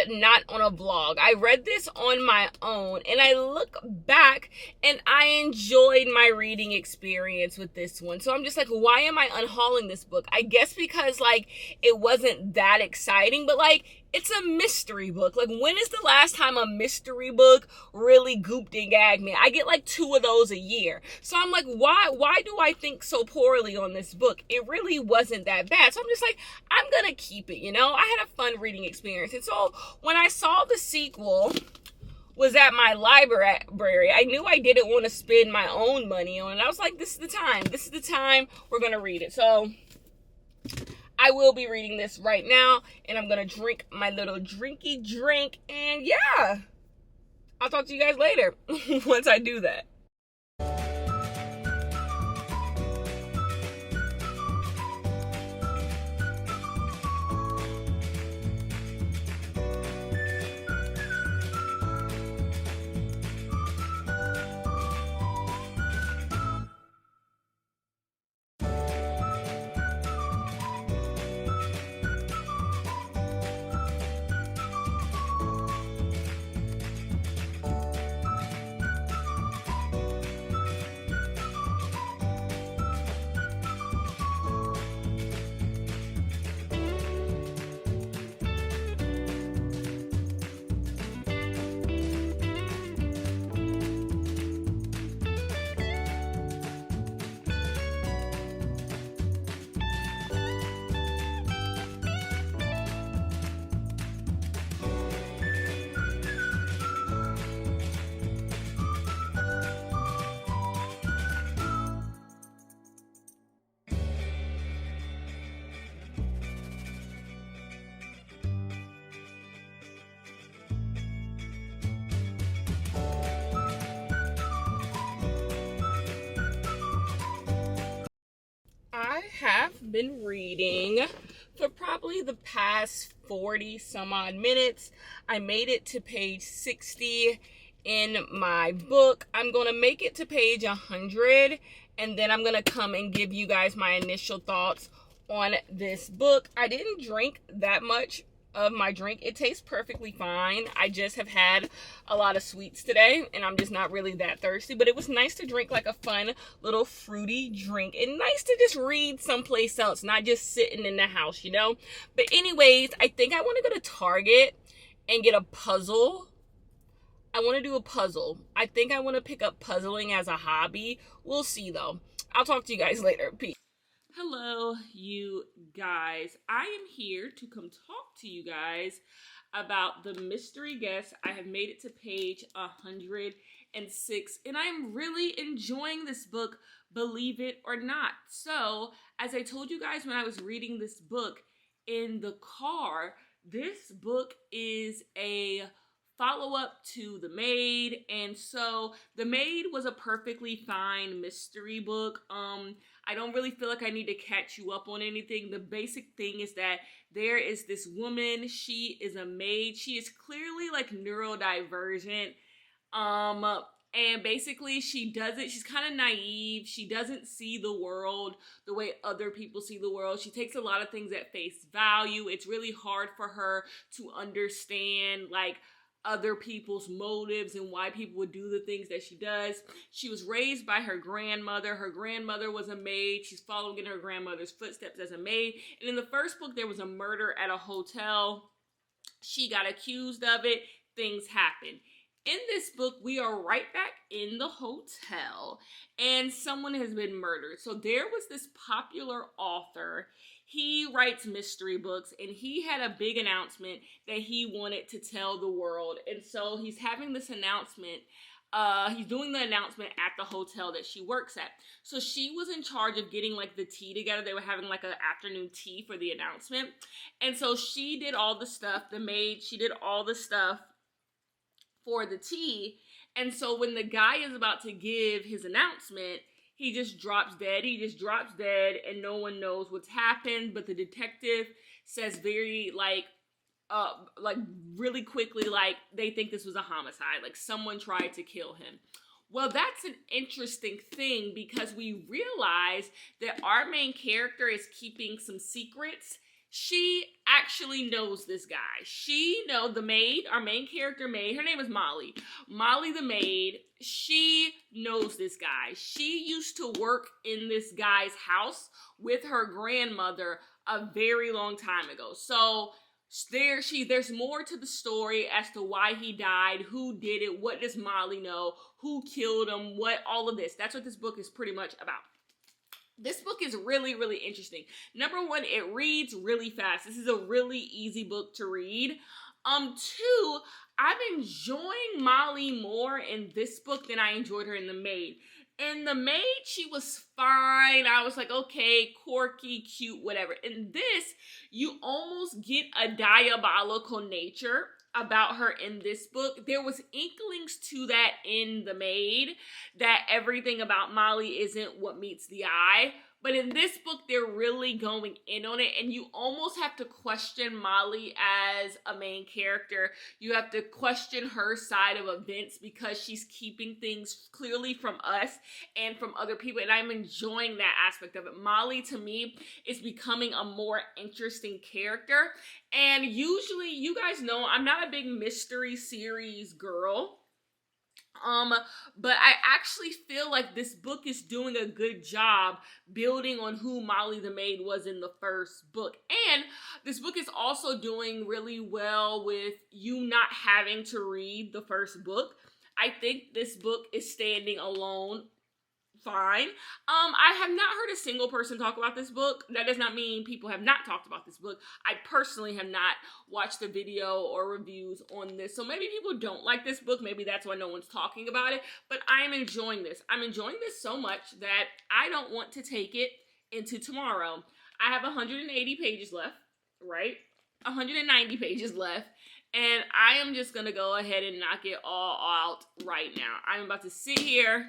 not on a vlog. I read this on my own, and I look back and I enjoyed my reading experience with this one. So I'm just like, why am I unhauling this book? I guess because like it wasn't that exciting, but like it's a mystery book. Like, when is the last time a mystery book really gooped and gagged me? I get like 2 of those a year. So I'm like, why do I think so poorly on this book? It really wasn't that bad. So I'm just like, I'm gonna keep it, you know? I had a fun reading experience. And so when I saw the sequel was at my library, I knew I didn't want to spend my own money on it. I was like, this is the time. This is the time we're gonna read it. So I will be reading this right now, and I'm going to drink my little drinky drink, and yeah, I'll talk to you guys later once I do that. have been reading for probably the past 40 some odd minutes. I made it to page 60 in my book. I'm going to make it to page 100, and then I'm going to come and give you guys my initial thoughts on this book. I didn't drink that much of my drink. It tastes perfectly fine. I just have had a lot of sweets today, and I'm just not really that thirsty, but it was nice to drink like a fun little fruity drink, and nice to just read someplace else, not just sitting in the house, you know. But anyways, I think I want to go to Target and get a puzzle. I want to do a puzzle. I think I want to pick up puzzling as a hobby. We'll see though. I'll talk to you guys later. Peace. Hello, you guys. I am here to come talk to you guys about the mystery guest. I have made it to page 106, and I'm really enjoying this book, believe it or not. So, as I told you guys when I was reading this book in the car, this book is a follow-up to The Maid, and so The Maid was a perfectly fine mystery book. I don't really feel like I need to catch you up on anything. The basic thing is that there is this woman, she is a maid, she is clearly like neurodivergent, and basically she's kind of naive, she doesn't see the world the way other people see the world, she takes a lot of things at face value, it's really hard for her to understand like other people's motives and why people would do the things that she does. She was raised by her grandmother. Her grandmother was a maid. She's following in her grandmother's footsteps as a maid. And in the first book, there was a murder at a hotel. She got accused of it. Things happened. In this book, we are right back in the hotel, and someone has been murdered. So there was this popular author. He writes mystery books, and he had a big announcement that he wanted to tell the world. And so he's having this announcement. He's doing the announcement at the hotel that she works at. So she was in charge of getting like the tea together. They were having like an afternoon tea for the announcement. And so she did all the stuff. The maid, she did all the stuff for the tea. And so when the guy is about to give his announcement, he just drops dead. And no one knows what's happened. But the detective says very like really quickly, like they think this was a homicide. Like someone tried to kill him. Well, that's an interesting thing because we realize that our main character is keeping some secrets. She actually knows this guy. The maid, our main character maid, her name is Molly. Molly the maid, she knows this guy. She used to work in this guy's house with her grandmother a very long time ago. So there's more to the story as to why he died, who did it, what does Molly know, who killed him, all of this. That's what this book is pretty much about. This book is really, really interesting. Number one, it reads really fast. This is a really easy book to read. Two, I'm enjoying Molly more in this book than I enjoyed her in The Maid. In The Maid, she was fine. I was like, okay, quirky, cute, whatever. In this, you almost get a diabolical nature about her in this book. There was inklings to that in The Maid, that everything about Molly isn't what meets the eye. But in this book, they're really going in on it, and you almost have to question Molly as a main character. You have to question her side of events because she's keeping things clearly from us and from other people, and I'm enjoying that aspect of it. Molly, to me, is becoming a more interesting character, and usually, you guys know, I'm not a big mystery series girl. But I actually feel like this book is doing a good job building on who Molly the maid was in the first book. And this book is also doing really well with you not having to read the first book. I think this book is standing alone fine. I have not heard a single person talk about this book. That does not mean people have not talked about this book. I personally have not watched a video or reviews on this. So maybe people don't like this book. Maybe that's why no one's talking about it. But I am enjoying this. I'm enjoying this so much that I don't want to take it into tomorrow. I have 180 pages left, right? 190 pages left. And I am just going to go ahead and knock it all out right now. I'm about to sit here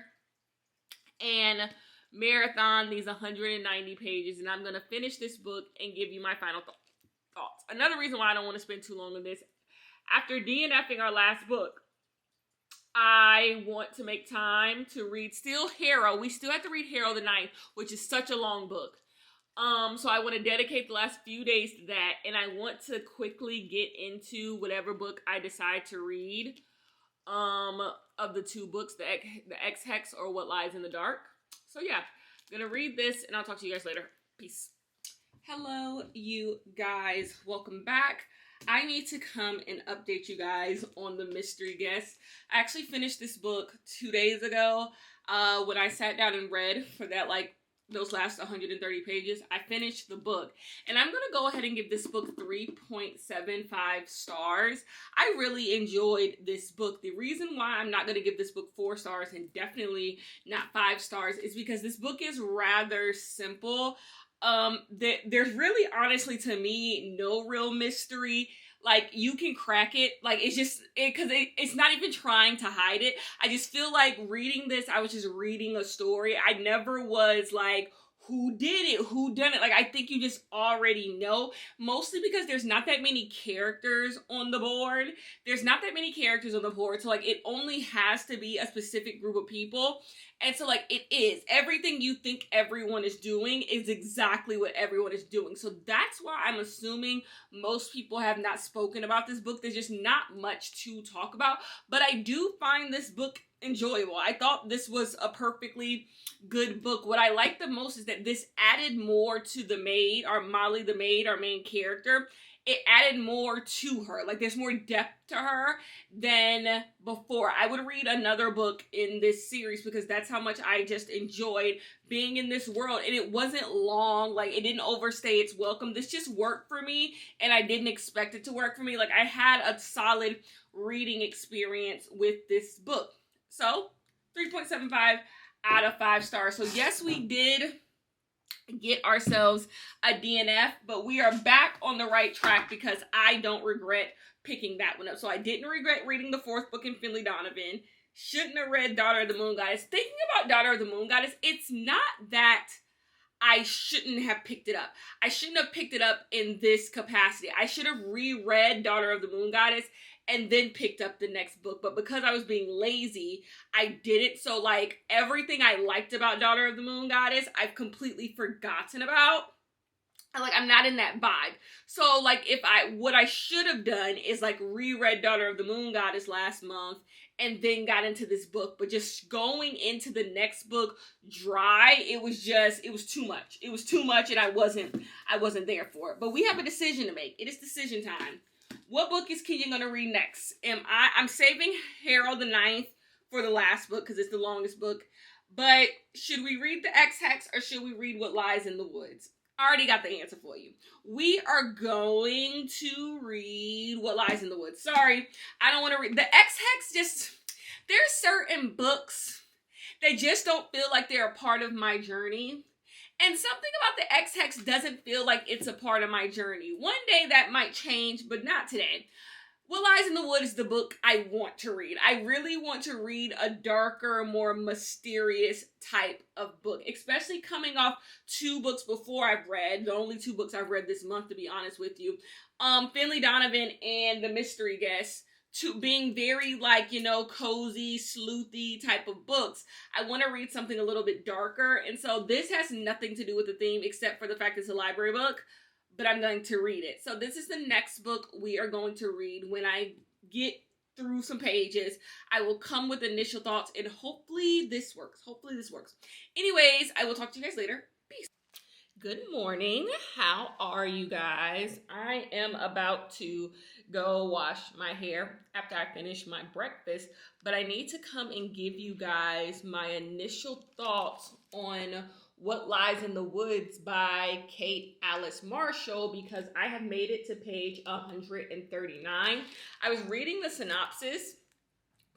and marathon these 190 pages, and I'm going to finish this book and give you my final thoughts. Another reason why I don't want to spend too long on this, after DNFing our last book, I want to make time to read still Harrow. We still have to read Harrow the Ninth, which is such a long book. So I want to dedicate the last few days to that, and I want to quickly get into whatever book I decide to read, of the two books, the X-Hex or What Lies in the Dark. So yeah, I'm gonna read this, and I'll talk to you guys later. Peace. Hello, you guys. Welcome back. I need to come and update you guys on the mystery guest. I actually finished this book 2 days ago. When I sat down and read for that, those last 130 pages, I finished the book. And I'm going to go ahead and give this book 3.75 stars. I really enjoyed this book. The reason why I'm not going to give this book 4 stars and definitely not 5 stars is because this book is rather simple. There's really, honestly, to me, no real mystery. Like, you can crack it. Like, it's just, because it's not even trying to hide it. I just feel like reading this, I was just reading a story. I never was like, who did it? Who done it? Like, I think you just already know. Mostly because there's not that many characters on the board. So, like, it only has to be a specific group of people. And so, like, it is. Everything you think everyone is doing is exactly what everyone is doing. So that's why I'm assuming most people have not spoken about this book. There's just not much to talk about. But I do find this book enjoyable. I thought this was a perfectly good book. What I like the most is that this added more to the maid, or Molly the maid, our main character. It added more to her. Like, there's more depth to her than before. I would read another book in this series because that's how much I just enjoyed being in this world. And it wasn't long. Like, it didn't overstay its welcome. This just worked for me, and I didn't expect it to work for me. Like, I had a solid reading experience with this book. So, 3.75 out of 5 stars. So, yes, we did get ourselves a DNF, but we are back on the right track because I don't regret picking that one up. So I didn't regret reading the 4th book in Finley Donovan. Shouldn't have read Daughter of the Moon Goddess. Thinking about Daughter of the Moon Goddess, it's not that I shouldn't have picked it up. I shouldn't have picked it up in this capacity. I should have reread Daughter of the Moon Goddess and then picked up the next book. But because I was being lazy, I didn't. So, like, everything I liked about Daughter of the Moon Goddess, I've completely forgotten about. And, like, I'm not in that vibe. So, like, what I should have done is, like, reread Daughter of the Moon Goddess last month and then got into this book. But just going into the next book dry, it was too much. It was too much, and I wasn't there for it. But we have a decision to make. It is decision time. What book is Kenya going to read next? I'm saving Harrow the Ninth for the last book because it's the longest book. But should we read the X-Hex or should we read What Lies in the Woods? I already got the answer for you. We are going to read What Lies in the Woods. Sorry, I don't want to read. The X-Hex there's certain books that just don't feel like they're a part of my journey. And something about the X-Hex doesn't feel like it's a part of my journey. One day that might change, but not today. What Lies in the Wood is the book I want to read. I really want to read a darker, more mysterious type of book, especially coming off 2 books before I've read. The only 2 books I've read this month, to be honest with you. Finley Donovan and The Mystery Guest. To being very, like, you know, cozy, sleuthy type of books. I want to read something a little bit darker. And so this has nothing to do with the theme except for the fact it's a library book. But I'm going to read it. So this is the next book we are going to read. When I get through some pages, I will come with initial thoughts. And hopefully this works. Anyways, I will talk to you guys later. Peace. Good morning. How are you guys? I am about to go wash my hair after I finish my breakfast, but I need to come and give you guys my initial thoughts on What Lies in the Woods by Kate Alice Marshall because I have made it to page 139. I was reading the synopsis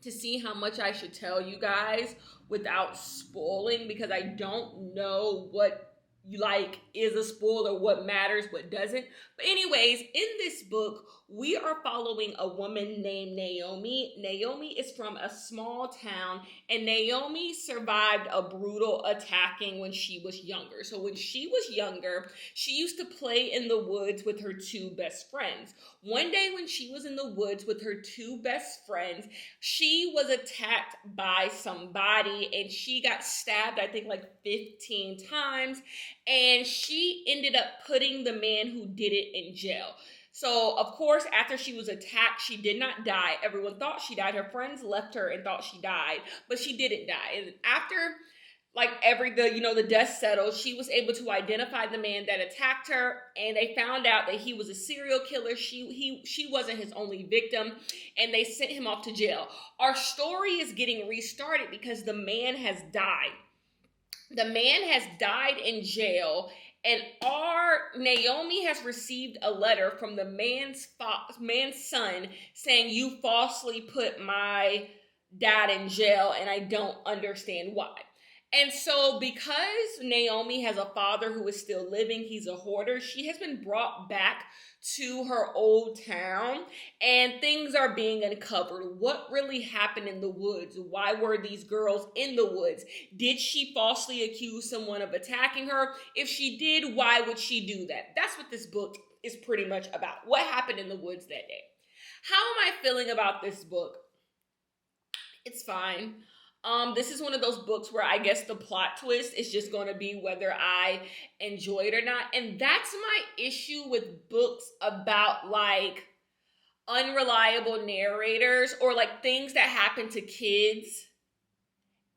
to see how much I should tell you guys without spoiling because I don't know what is a spoiler, what matters, what doesn't. But anyways, in this book, we are following a woman named Naomi. Naomi is from a small town, and Naomi survived a brutal attacking when she was younger. So when she was younger, she used to play in the woods with her two best friends. One day when she was in the woods with her two best friends, she was attacked by somebody, and she got stabbed, I think, like 15 times, and she ended up putting the man who did it in jail. So, of course, after she was attacked, she did not die. Everyone thought she died. Her friends left her and thought she died, but she didn't die. And after the dust settled, she was able to identify the man that attacked her, and they found out that he was a serial killer. She wasn't his only victim, and they sent him off to jail. Our story is getting restarted because the man has died. The man has died in jail, and our Naomi has received a letter from the man's son saying, "You falsely put my dad in jail, and I don't understand why." And so because Naomi has a father who is still living, he's a hoarder, she has been brought back to her old town, and things are being uncovered. What really happened in the woods? Why were these girls in the woods? Did she falsely accuse someone of attacking her? If she did, why would she do that? That's what this book is pretty much about. What happened in the woods that day? How am I feeling about this book? It's fine. This is one of those books where I guess the plot twist is just going to be whether I enjoy it or not. And that's my issue with books about like unreliable narrators or like things that happen to kids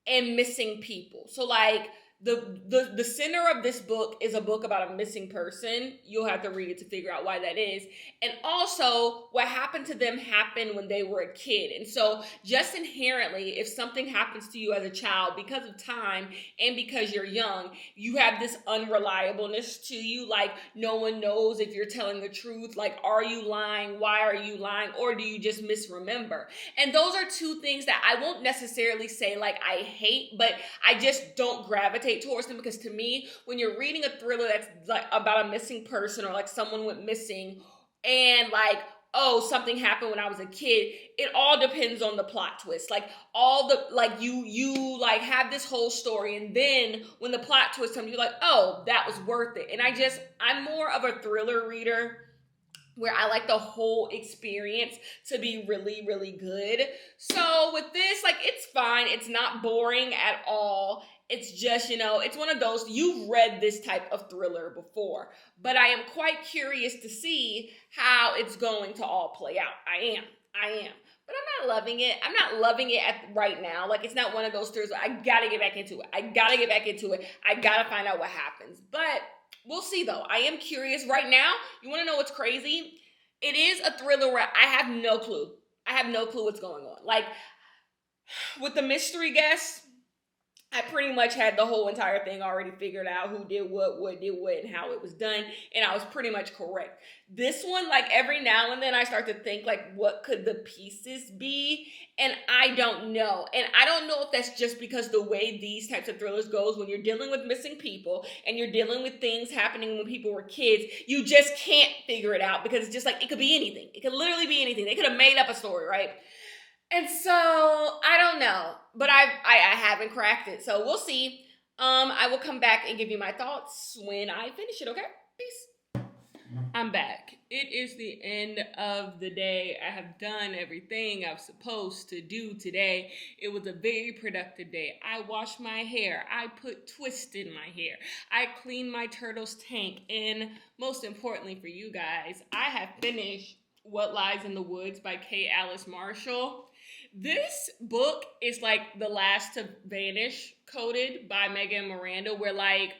and missing people. So like the center of this book is a book about a missing person. You'll have to read it to figure out why that is. And also what happened to them happened when they were a kid. And so just inherently, if something happens to you as a child because of time and because you're young, you have this unreliableness to you. Like no one knows if you're telling the truth. Like, are you lying? Why are you lying? Or do you just misremember? And those are two things that I won't necessarily say like I hate, but I just don't gravitate towards them, because to me, when you're reading a thriller that's like about a missing person or like someone went missing and like, oh, something happened when I was a kid, it all depends on the plot twist. Like all the like you like have this whole story, and then when the plot twist comes, you're like, oh, that was worth it. And I'm more of a thriller reader where I like the whole experience to be really, really good. So with this, like, it's fine. It's not boring at all. It's just, it's one of those, you've read this type of thriller before, but I am quite curious to see how it's going to all play out. I am. But I'm not loving it. I'm not loving it right now. Like, it's not one of those thrillers where I gotta get back into it. I gotta find out what happens. But we'll see, though. I am curious. Right now, you want to know what's crazy? It is a thriller where I have no clue. I have no clue what's going on. Like, with the mystery guest, I pretty much had the whole entire thing already figured out, who did what did what, and how it was done, and I was pretty much correct. This one, like, every now and then I start to think, like, what could the pieces be? And I don't know. And I don't know if that's just because the way these types of thrillers goes, when you're dealing with missing people and you're dealing with things happening when people were kids, you just can't figure it out, because it's just like, it could be anything. It could literally be anything. They could have made up a story, right? And so I don't know, but I haven't cracked it. So we'll see. I will come back and give you my thoughts when I finish it. Okay, peace. I'm back. It is the end of the day. I have done everything I was supposed to do today. It was a very productive day. I washed my hair. I put twist in my hair. I cleaned my turtle's tank. And most importantly for you guys, I have finished What Lies in the Woods by K. Alice Marshall. This book is like The Last to Vanish coded by Megan Miranda, where, like,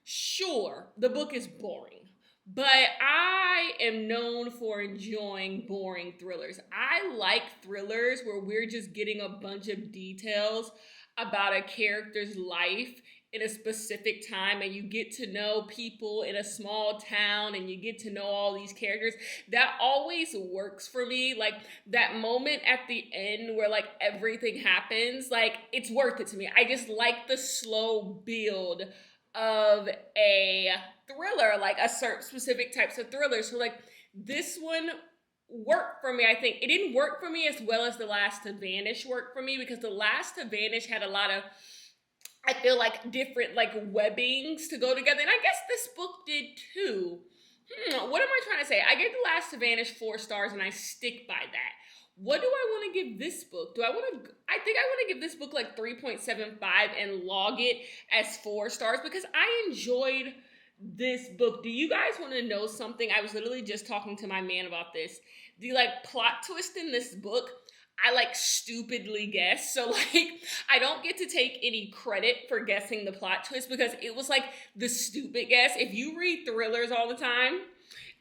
sure, the book is boring, but I am known for enjoying boring thrillers. I like thrillers where we're just getting a bunch of details about a character's life in a specific time, and you get to know people in a small town, and you get to know all these characters. That always works for me. Like, that moment at the end where, like, everything happens, like, it's worth it to me. I just like the slow build of a thriller, like a certain specific types of thrillers. So, like, this one work for me. I think it didn't work for me as well as The Last to Vanish worked for me, because The Last to Vanish had a lot of, I feel like, different like webbings to go together, and I guess this book did too. What am I trying to say? I gave The Last to Vanish 4 stars, and I stick by that. What do I want to give this book? I think I want to give this book like 3.75 and log it as 4 stars, because I enjoyed this book. Do you guys want to know something? I was literally just talking to my man about this. The like plot twist in this book, I like stupidly guessed. So like, I don't get to take any credit for guessing the plot twist, because it was like the stupid guess. If you read thrillers all the time,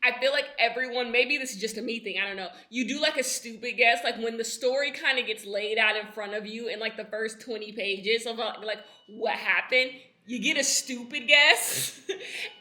I feel like everyone, maybe this is just a me thing, I don't know. You do like a stupid guess, like when the story kind of gets laid out in front of you in like the first 20 pages of like what happened, you get a stupid guess.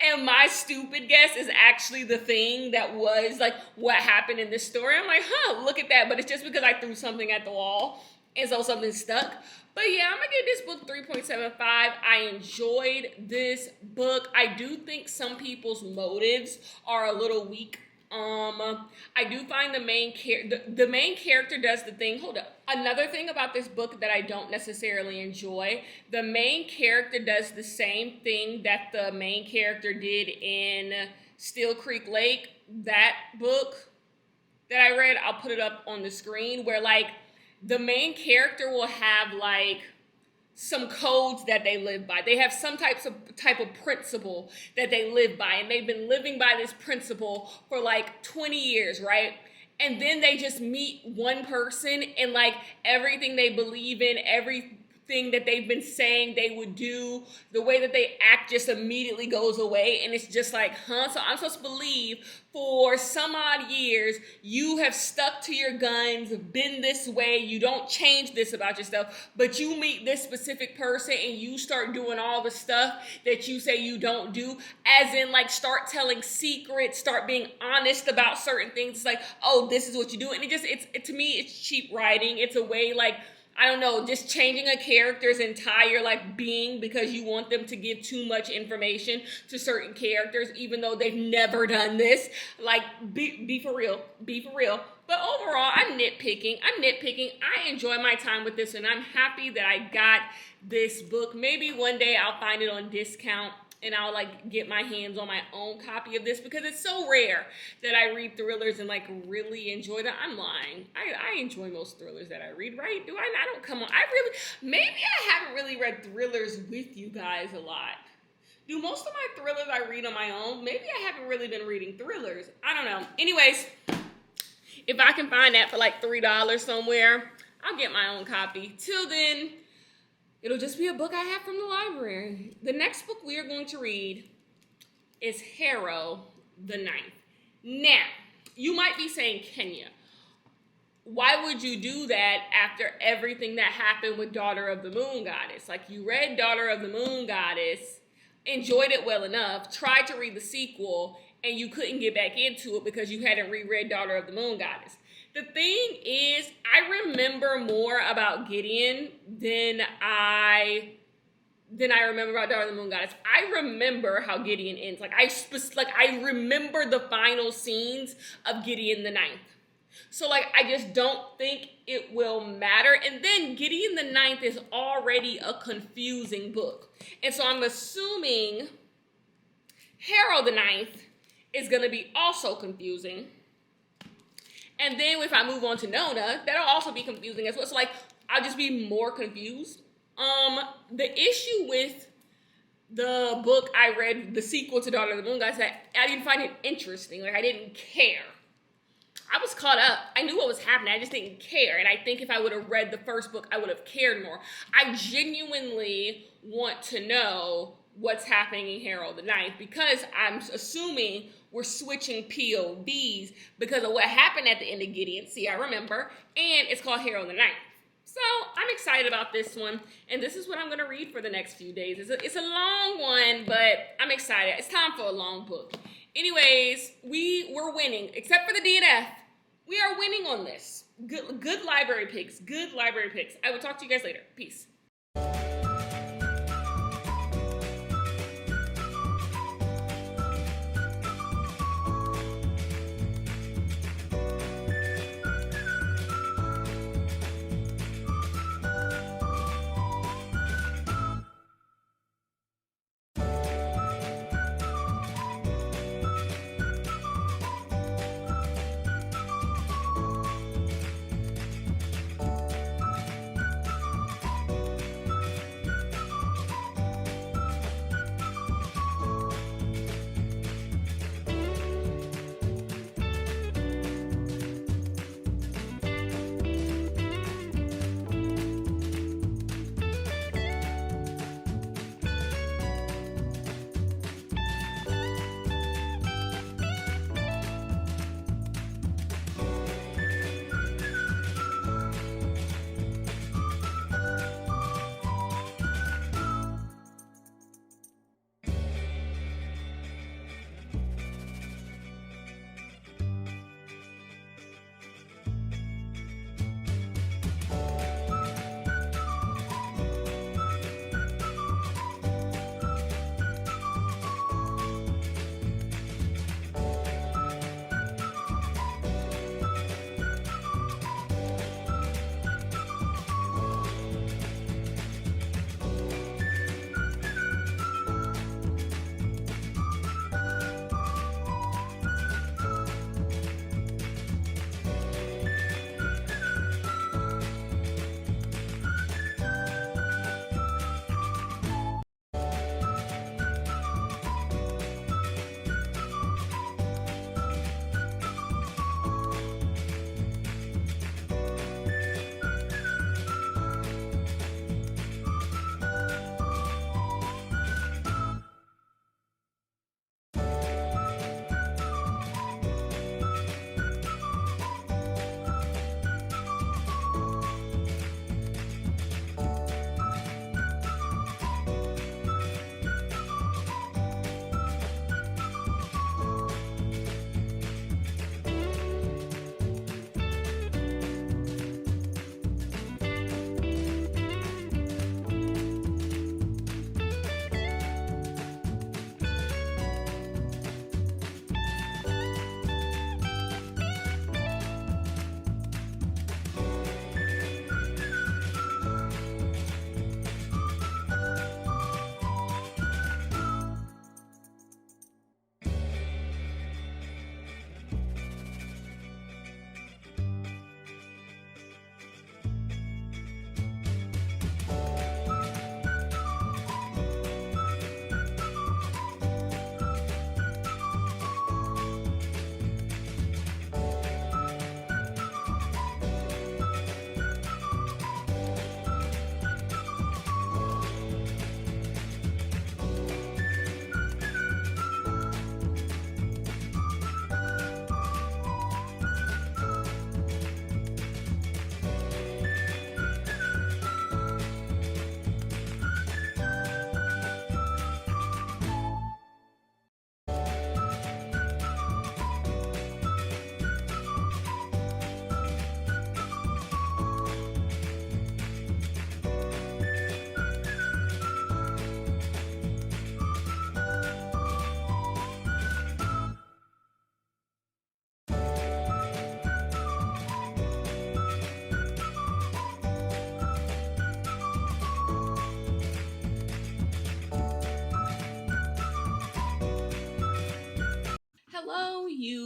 And my stupid guess is actually the thing that was like what happened in this story. I'm like, look at that. But it's just because I threw something at the wall, and so something stuck. But yeah, I'm gonna give this book 3.75. I enjoyed this book. I do think some people's motives are a little weak. I do find the main character does the thing. Hold up. Another thing about this book that I don't necessarily enjoy, the main character does the same thing that the main character did in Steel Creek Lake, that book that I read. I'll put it up on the screen, where like the main character will have like some codes that they live by. They have some type of principle that they live by, and they've been living by this principle for like 20 years, right? And then they just meet one person, and like everything they believe in, everything that they've been saying they would do, the way that they act just immediately goes away. And it's just like, so I'm supposed to believe for some odd years you have stuck to your guns, been this way, you don't change this about yourself, but you meet this specific person and you start doing all the stuff that you say you don't do, as in like start telling secrets, start being honest about certain things. It's like, oh, this is what you do. And to me, it's cheap writing. It's a way, like, I don't know, just changing a character's entire like being because you want them to give too much information to certain characters, even though they've never done this. Like, be for real. But overall, I'm nitpicking. I enjoy my time with this, and I'm happy that I got this book. Maybe one day I'll find it on discount, and I'll like get my hands on my own copy of this, because it's so rare that I read thrillers and like really enjoy them. I'm lying. I enjoy most thrillers that I read, right? Do I? I don't, come on. Maybe I haven't really read thrillers with you guys a lot. Do most of my thrillers I read on my own? Maybe I haven't really been reading thrillers. I don't know. Anyways, if I can find that for like $3 somewhere, I'll get my own copy. Till then, it'll just be a book I have from the library. The next book we are going to read is Harrow the Ninth. Now, you might be saying, Kenya, why would you do that after everything that happened with Daughter of the Moon Goddess? Like, you read Daughter of the Moon Goddess, enjoyed it well enough, tried to read the sequel, and you couldn't get back into it because you hadn't reread Daughter of the Moon Goddess. The thing is, I remember more about Gideon than I remember about Daughter of the Moon Goddess. I remember how Gideon ends. I remember the final scenes of Gideon the Ninth. So like, I just don't think it will matter. And then Gideon the Ninth is already a confusing book. And so I'm assuming Harrow the Ninth is going to be also confusing. And then if I move on to Nona, that'll also be confusing as well. So like, I'll just be more confused. The issue with the book I read, the sequel to Daughter of the Moon Goddess, that I didn't find it interesting. Like, I didn't care. I was caught up. I knew what was happening. I just didn't care. And I think if I would have read the first book, I would have cared more. I genuinely want to know what's happening in Harrow the Ninth, because I'm assuming we're switching POVs because of what happened at the end of Gideon. See, I remember. And it's called Harrow the Ninth. So I'm excited about this one. And this is what I'm going to read for the next few days. It's a long one, but I'm excited. It's time for a long book. Anyways, we're winning. Except for the DNF. We are winning on this. Good library picks. Good library picks. I will talk to you guys later. Peace.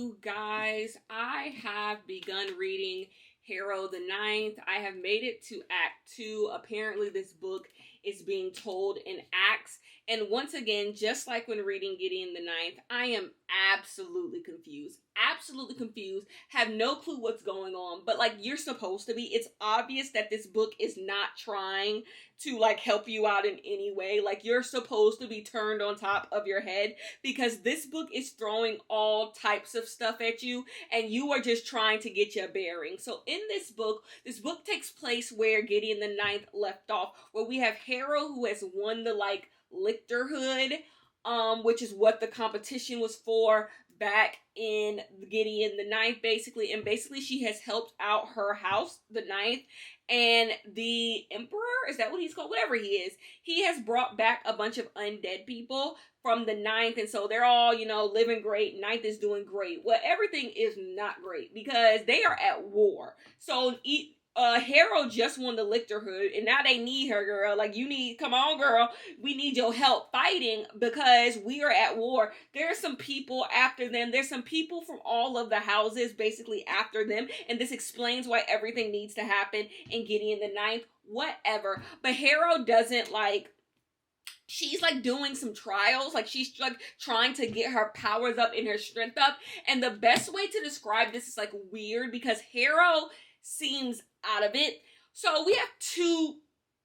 you guys, I have begun reading Harrow the Ninth. I have made it to Act 2. Apparently this book is being told in acts. And once again, just like when reading Gideon the Ninth, I am absolutely confused. Absolutely confused. Have no clue what's going on. But like you're supposed to be. It's obvious that this book is not trying to like help you out in any way. Like you're supposed to be turned on top of your head because this book is throwing all types of stuff at you and you are just trying to get your bearing. So in this book takes place where Gideon the Ninth left off, where we have Harrow who has won the like lictorhood, which is what the competition was for back in Gideon the Ninth, basically. And basically she has helped out her house, the Ninth, and the Emperor, is that what he's called? Whatever he is. He has brought back a bunch of undead people from the Ninth, and so they're all, living great. Ninth is doing great. Well, everything is not great because they are at war. So Harrow just won the lictorhood, and now they need her, girl. Like, come on, girl. We need your help fighting because we are at war. There are some people after them. There's some people from all of the houses basically after them, and this explains why everything needs to happen in Gideon the Ninth. Whatever. But Harrow doesn't she's like doing some trials, like she's like trying to get her powers up and her strength up. And the best way to describe this is like weird because Harrow seems out of it. So we have two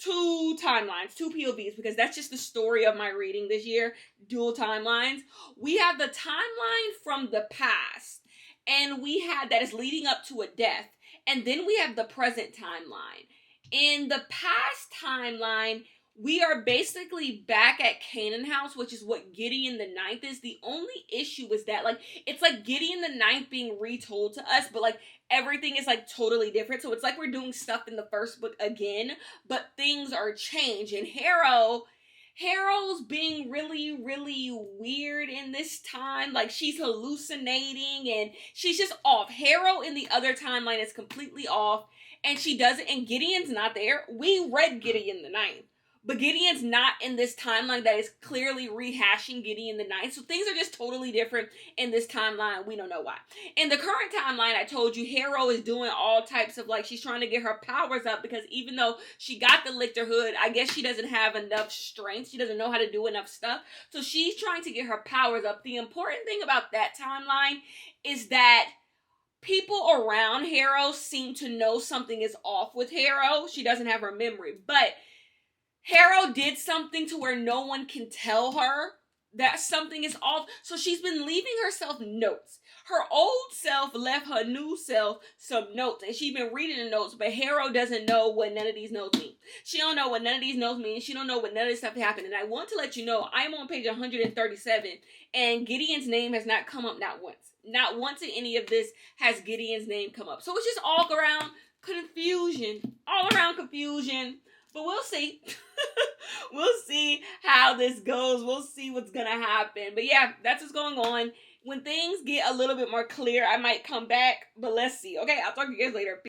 timelines, two POVs, because that's just the story of my reading this year, dual timelines. We have the timeline from the past, and we had that is leading up to a death, and then we have the present timeline. In the past timeline, we are basically back at Canaan House, which is what Gideon the Ninth is. The only issue is that, it's like Gideon the Ninth being retold to us, but, everything is, totally different. So it's like we're doing stuff in the first book again, but things are changed. And Harrow's being really, really weird in this time. Like, she's hallucinating, and she's just off. Harrow in the other timeline is completely off, and she doesn't, and Gideon's not there. We read Gideon the Ninth. But Gideon's not in this timeline that is clearly rehashing Gideon the Ninth. So things are just totally different in this timeline. We don't know why. In the current timeline, I told you, Harrow is doing all types of, she's trying to get her powers up because even though she got the lictorhood, I guess she doesn't have enough strength. She doesn't know how to do enough stuff. So she's trying to get her powers up. The important thing about that timeline is that people around Harrow seem to know something is off with Harrow. She doesn't have her memory. But Harrow did something to where no one can tell her that something is off. So she's been leaving herself notes. Her old self left her new self some notes, and she's been reading the notes, but Harrow doesn't know what none of these notes mean. She don't know what none of these notes mean. She don't know what none of this stuff happened. And I want to let you know, I am on page 137, and Gideon's name has not come up not once. Not once in any of this has Gideon's name come up. So it's just all around confusion. All around confusion. But we'll see. We'll see how this goes. We'll see what's going to happen. But yeah, that's what's going on. When things get a little bit more clear, I might come back. But let's see. Okay, I'll talk to you guys later.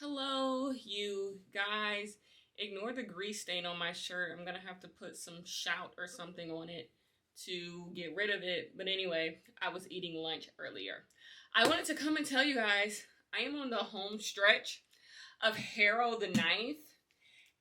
Hello, you guys. Ignore the grease stain on my shirt. I'm gonna have to put some shout or something on it to get rid of it. But anyway, I was eating lunch earlier. I wanted to come and tell you guys, I am on the home stretch of Harrow the Ninth.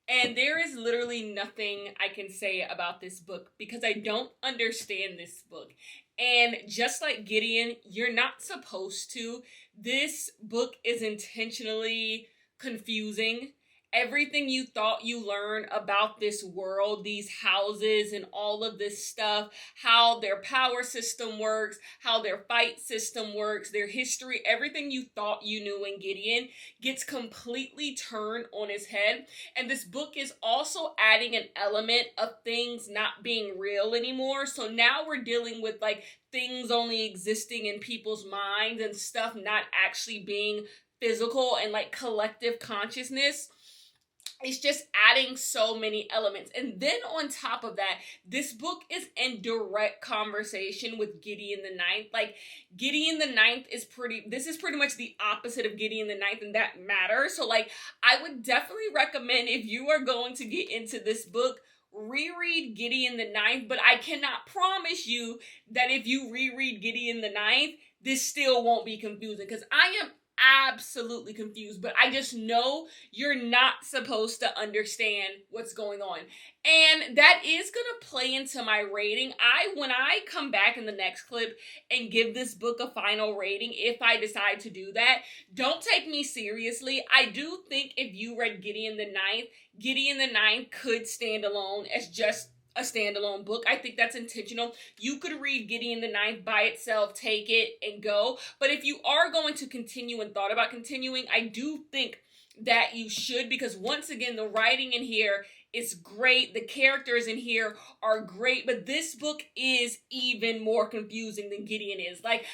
And there is literally nothing I can say about this book because I don't understand this book. And just like Gideon, you're not supposed to. This book is intentionally confusing everything you thought you learned about this world, these houses and all of this stuff, how their power system works, how their fight system works, their history, everything you thought you knew in Gideon gets completely turned on his head. And this book is also adding an element of things not being real anymore. So now we're dealing with like things only existing in people's minds and stuff not actually being physical and like collective consciousness. It's just adding so many elements. And then on top of that, this book is in direct conversation with Gideon the Ninth. Like, Gideon the Ninth is this is pretty much the opposite of Gideon the Ninth, and that matters. So like, I would definitely recommend, if you are going to get into this book, reread Gideon the Ninth. But I cannot promise you that if you reread Gideon the Ninth, this still won't be confusing, because I am absolutely confused, but I just know you're not supposed to understand what's going on. And that is going to play into my rating. When I come back in the next clip and give this book a final rating, if I decide to do that, don't take me seriously. I do think if you read Gideon the Ninth could stand alone as just a standalone book. I think that's intentional. You could read Gideon the Ninth by itself, take it and go. But if you are going to continue and thought about continuing, I do think that you should, because once again, the writing in here is great. The characters in here are great, but this book is even more confusing than Gideon is. Like,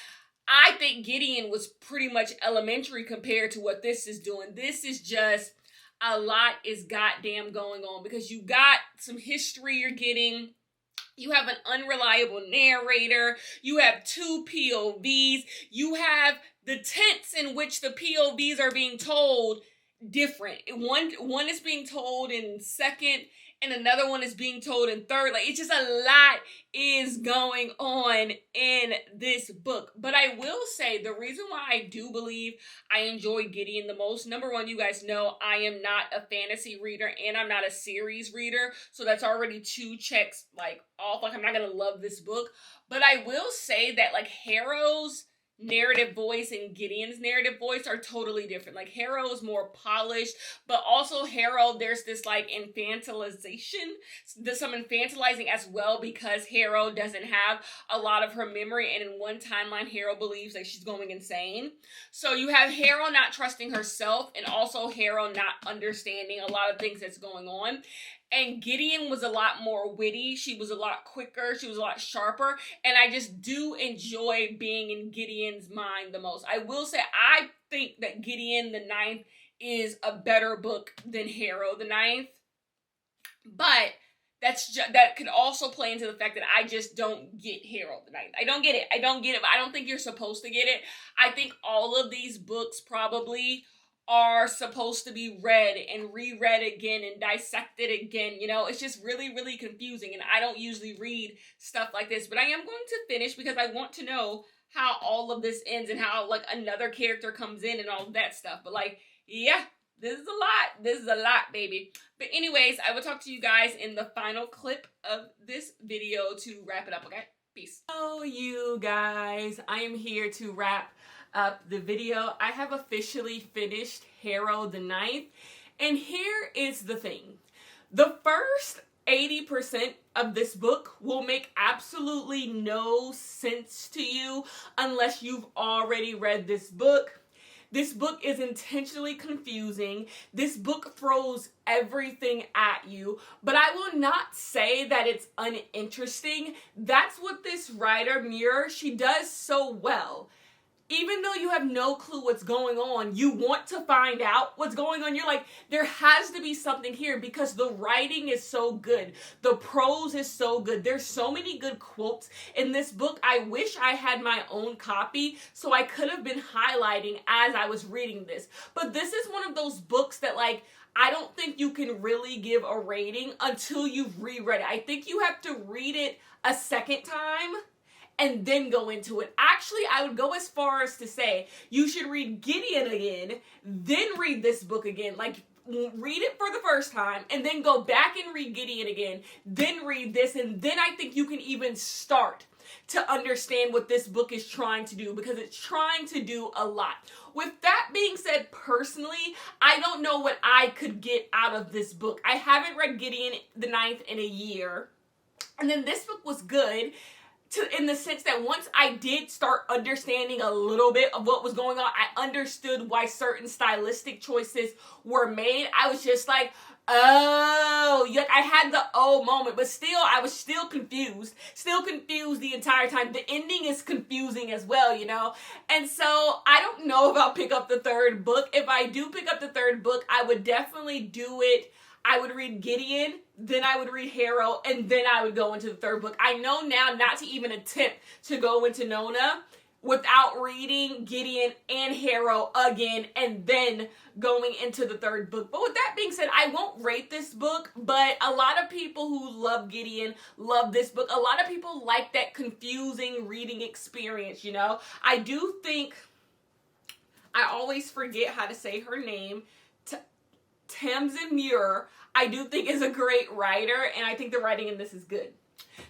I think Gideon was pretty much elementary compared to what this is doing. This is just a lot is goddamn going on, because you got some history you're getting. You have an unreliable narrator. You have two POVs. You have the tense in which the POVs are being told different. One is being told in second, and another one is being told in third. Like, it's just a lot is going on in this book. But I will say, the reason why I do believe I enjoy Gideon the most, number one, you guys know I am not a fantasy reader and I'm not a series reader. So that's already two checks like off. Like, I'm not going to love this book. But I will say that like Harrow's narrative voice and Gideon's narrative voice are totally different. Like, Harrow is more polished, but also Harrow, there's this like infantilization, there's some infantilizing as well, because Harrow doesn't have a lot of her memory, and in one timeline Harrow believes that she's going insane. So you have Harrow not trusting herself, and also Harrow not understanding a lot of things that's going on. And Gideon was a lot more witty. She was a lot quicker. She was a lot sharper. And I just do enjoy being in Gideon's mind the most. I will say, I think that Gideon the Ninth is a better book than Harrow the Ninth. But that could also play into the fact that I just don't get Harrow the Ninth. I don't get it. I don't get it. But I don't think you're supposed to get it. I think all of these books probably are supposed to be read and reread again and dissected again. You know, it's just really, really confusing. And I don't usually read stuff like this, but I am going to finish because I want to know how all of this ends and how like another character comes in and all of that stuff. But like, yeah, this is a lot. This is a lot, baby. But anyways, I will talk to you guys in the final clip of this video to wrap it up, okay? Peace. Oh, you guys, I am here to wrap up the video. I have officially finished Harrow the Ninth, and here is the thing. The first 80% of this book will make absolutely no sense to you unless you've already read this book. This book is intentionally confusing. This book throws everything at you, but I will not say that it's uninteresting. That's what this writer, Muir, she does so well. Even though you have no clue what's going on, you want to find out what's going on. You're like, there has to be something here because the writing is so good. The prose is so good. There's so many good quotes in this book. I wish I had my own copy so I could have been highlighting as I was reading this. But this is one of those books that like, I don't think you can really give a rating until you've reread it. I think you have to read it a second time and then go into it. Actually, I would go as far as to say you should read Gideon again, then read this book again. Like, read it for the first time, and then go back and read Gideon again, then read this, and then I think you can even start. to understand what this book is trying to do, because it's trying to do a lot. With that being said, personally, I don't know what I could get out of this book. I haven't read Gideon the Ninth in a year. And then this book was good in the sense that once I did start understanding a little bit of what was going on, I understood why certain stylistic choices were made. I was just like, oh, like I had the oh moment, but still, I was still confused the entire time. The ending is confusing as well, you know? And so I don't know if I'll pick up the third book. If I do pick up the third book, I would definitely do it. I would read Gideon, then I would read Harrow, and then I would go into the third book. I know now not to even attempt to go into Nona without reading Gideon and Harrow again, and then going into the third book. But with that being said, I won't rate this book, but a lot of people who love Gideon love this book. A lot of people like that confusing reading experience, you know? I do think, I always forget how to say her name, Tamsin Muir, I do think is a great writer, and I think the writing in this is good.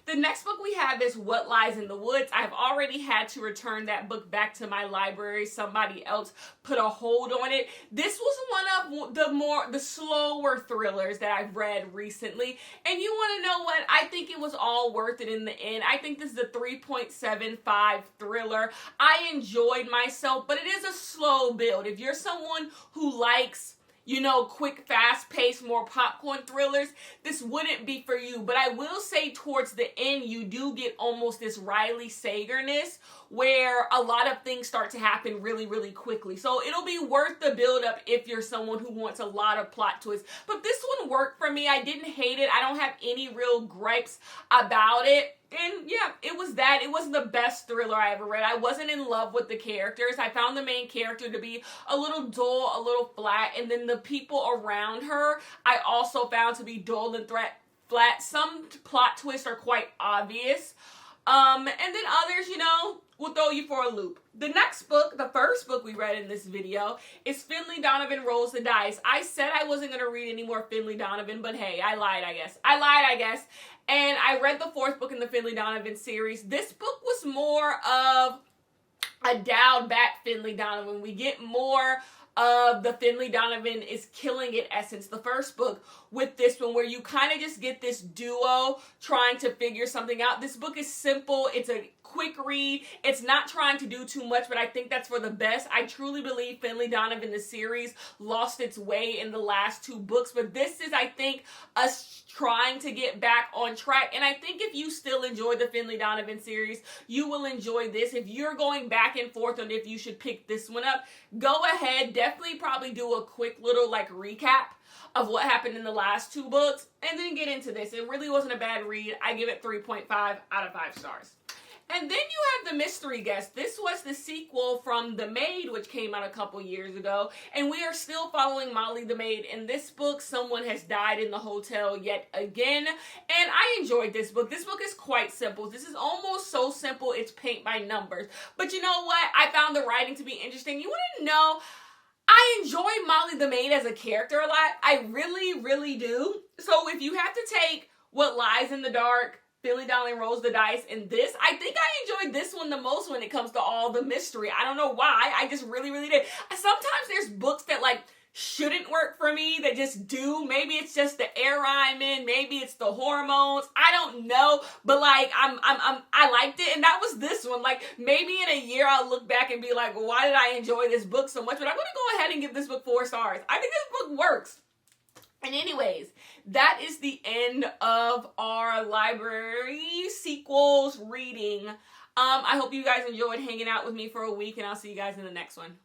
The next book we have is What Lies in the Woods. I've already had to return that book back to my library. Somebody else put a hold on it. This was one of the slower thrillers that I've read recently. And you want to know what? I think it was all worth it in the end. I think this is a 3.75 thriller. I enjoyed myself, but it is a slow build. If you're someone who likes, you know, quick, fast-paced, more popcorn thrillers, this wouldn't be for you. But I will say towards the end, you do get almost this Riley Sager-ness where a lot of things start to happen really, really quickly. So it'll be worth the build-up if you're someone who wants a lot of plot twists. But this one worked for me. I didn't hate it. I don't have any real gripes about it. And yeah, it was that. It wasn't the best thriller I ever read. I wasn't in love with the characters. I found the main character to be a little dull, a little flat. And then the people around her, I also found to be dull and flat. Some plot twists are quite obvious. And then others, you know, will throw you for a loop. The next book, the first book we read in this video, is Finley Donovan Rolls the Dice. I said I wasn't going to read any more Finley Donovan, but hey, I lied, I guess. And I read the fourth book in the Finley Donovan series. This book was more of a dialed back Finley Donovan. We get more of the Finley Donovan is killing it essence, the first book, with this one, where you kind of just get this duo trying to figure something out. This book is simple. It's a quick read. It's not trying to do too much, but I think that's for the best. I truly believe Finley Donovan, the series, lost its way in the last two books, but this is, I think, us trying to get back on track. And I think if you still enjoy the Finley Donovan series, you will enjoy this. If you're going back and forth on if you should pick this one up, go ahead. Definitely probably do a quick little recap of what happened in the last two books, and then get into this. It really wasn't a bad read. I give it 3.5 out of 5 stars. And then you have The Mystery Guest. This was the sequel from The Maid, which came out a couple years ago. And we are still following Molly the Maid. In this book, someone has died in the hotel yet again. And I enjoyed this book. This book is quite simple. This is almost so simple, it's paint by numbers. But you know what? I found the writing to be interesting. You want to know, I enjoy Molly the Maid as a character a lot. I really, really do. So if you have to take What Lies in the Dark, Finley Donovan Rolls the Dice, and this, I think I enjoyed this one the most when it comes to all the mystery. I don't know why. I just really, really did. Sometimes there's books that shouldn't work for me, that just do. Maybe it's just the air I'm in. Maybe it's the hormones. I don't know. But I liked it, and that was this one. Maybe in a year I'll look back and be like, well, why did I enjoy this book so much? But I'm gonna go ahead and give this book 4 stars. I think this book works. And anyways, that is the end of our library sequels reading. I hope you guys enjoyed hanging out with me for a week, and I'll see you guys in the next one.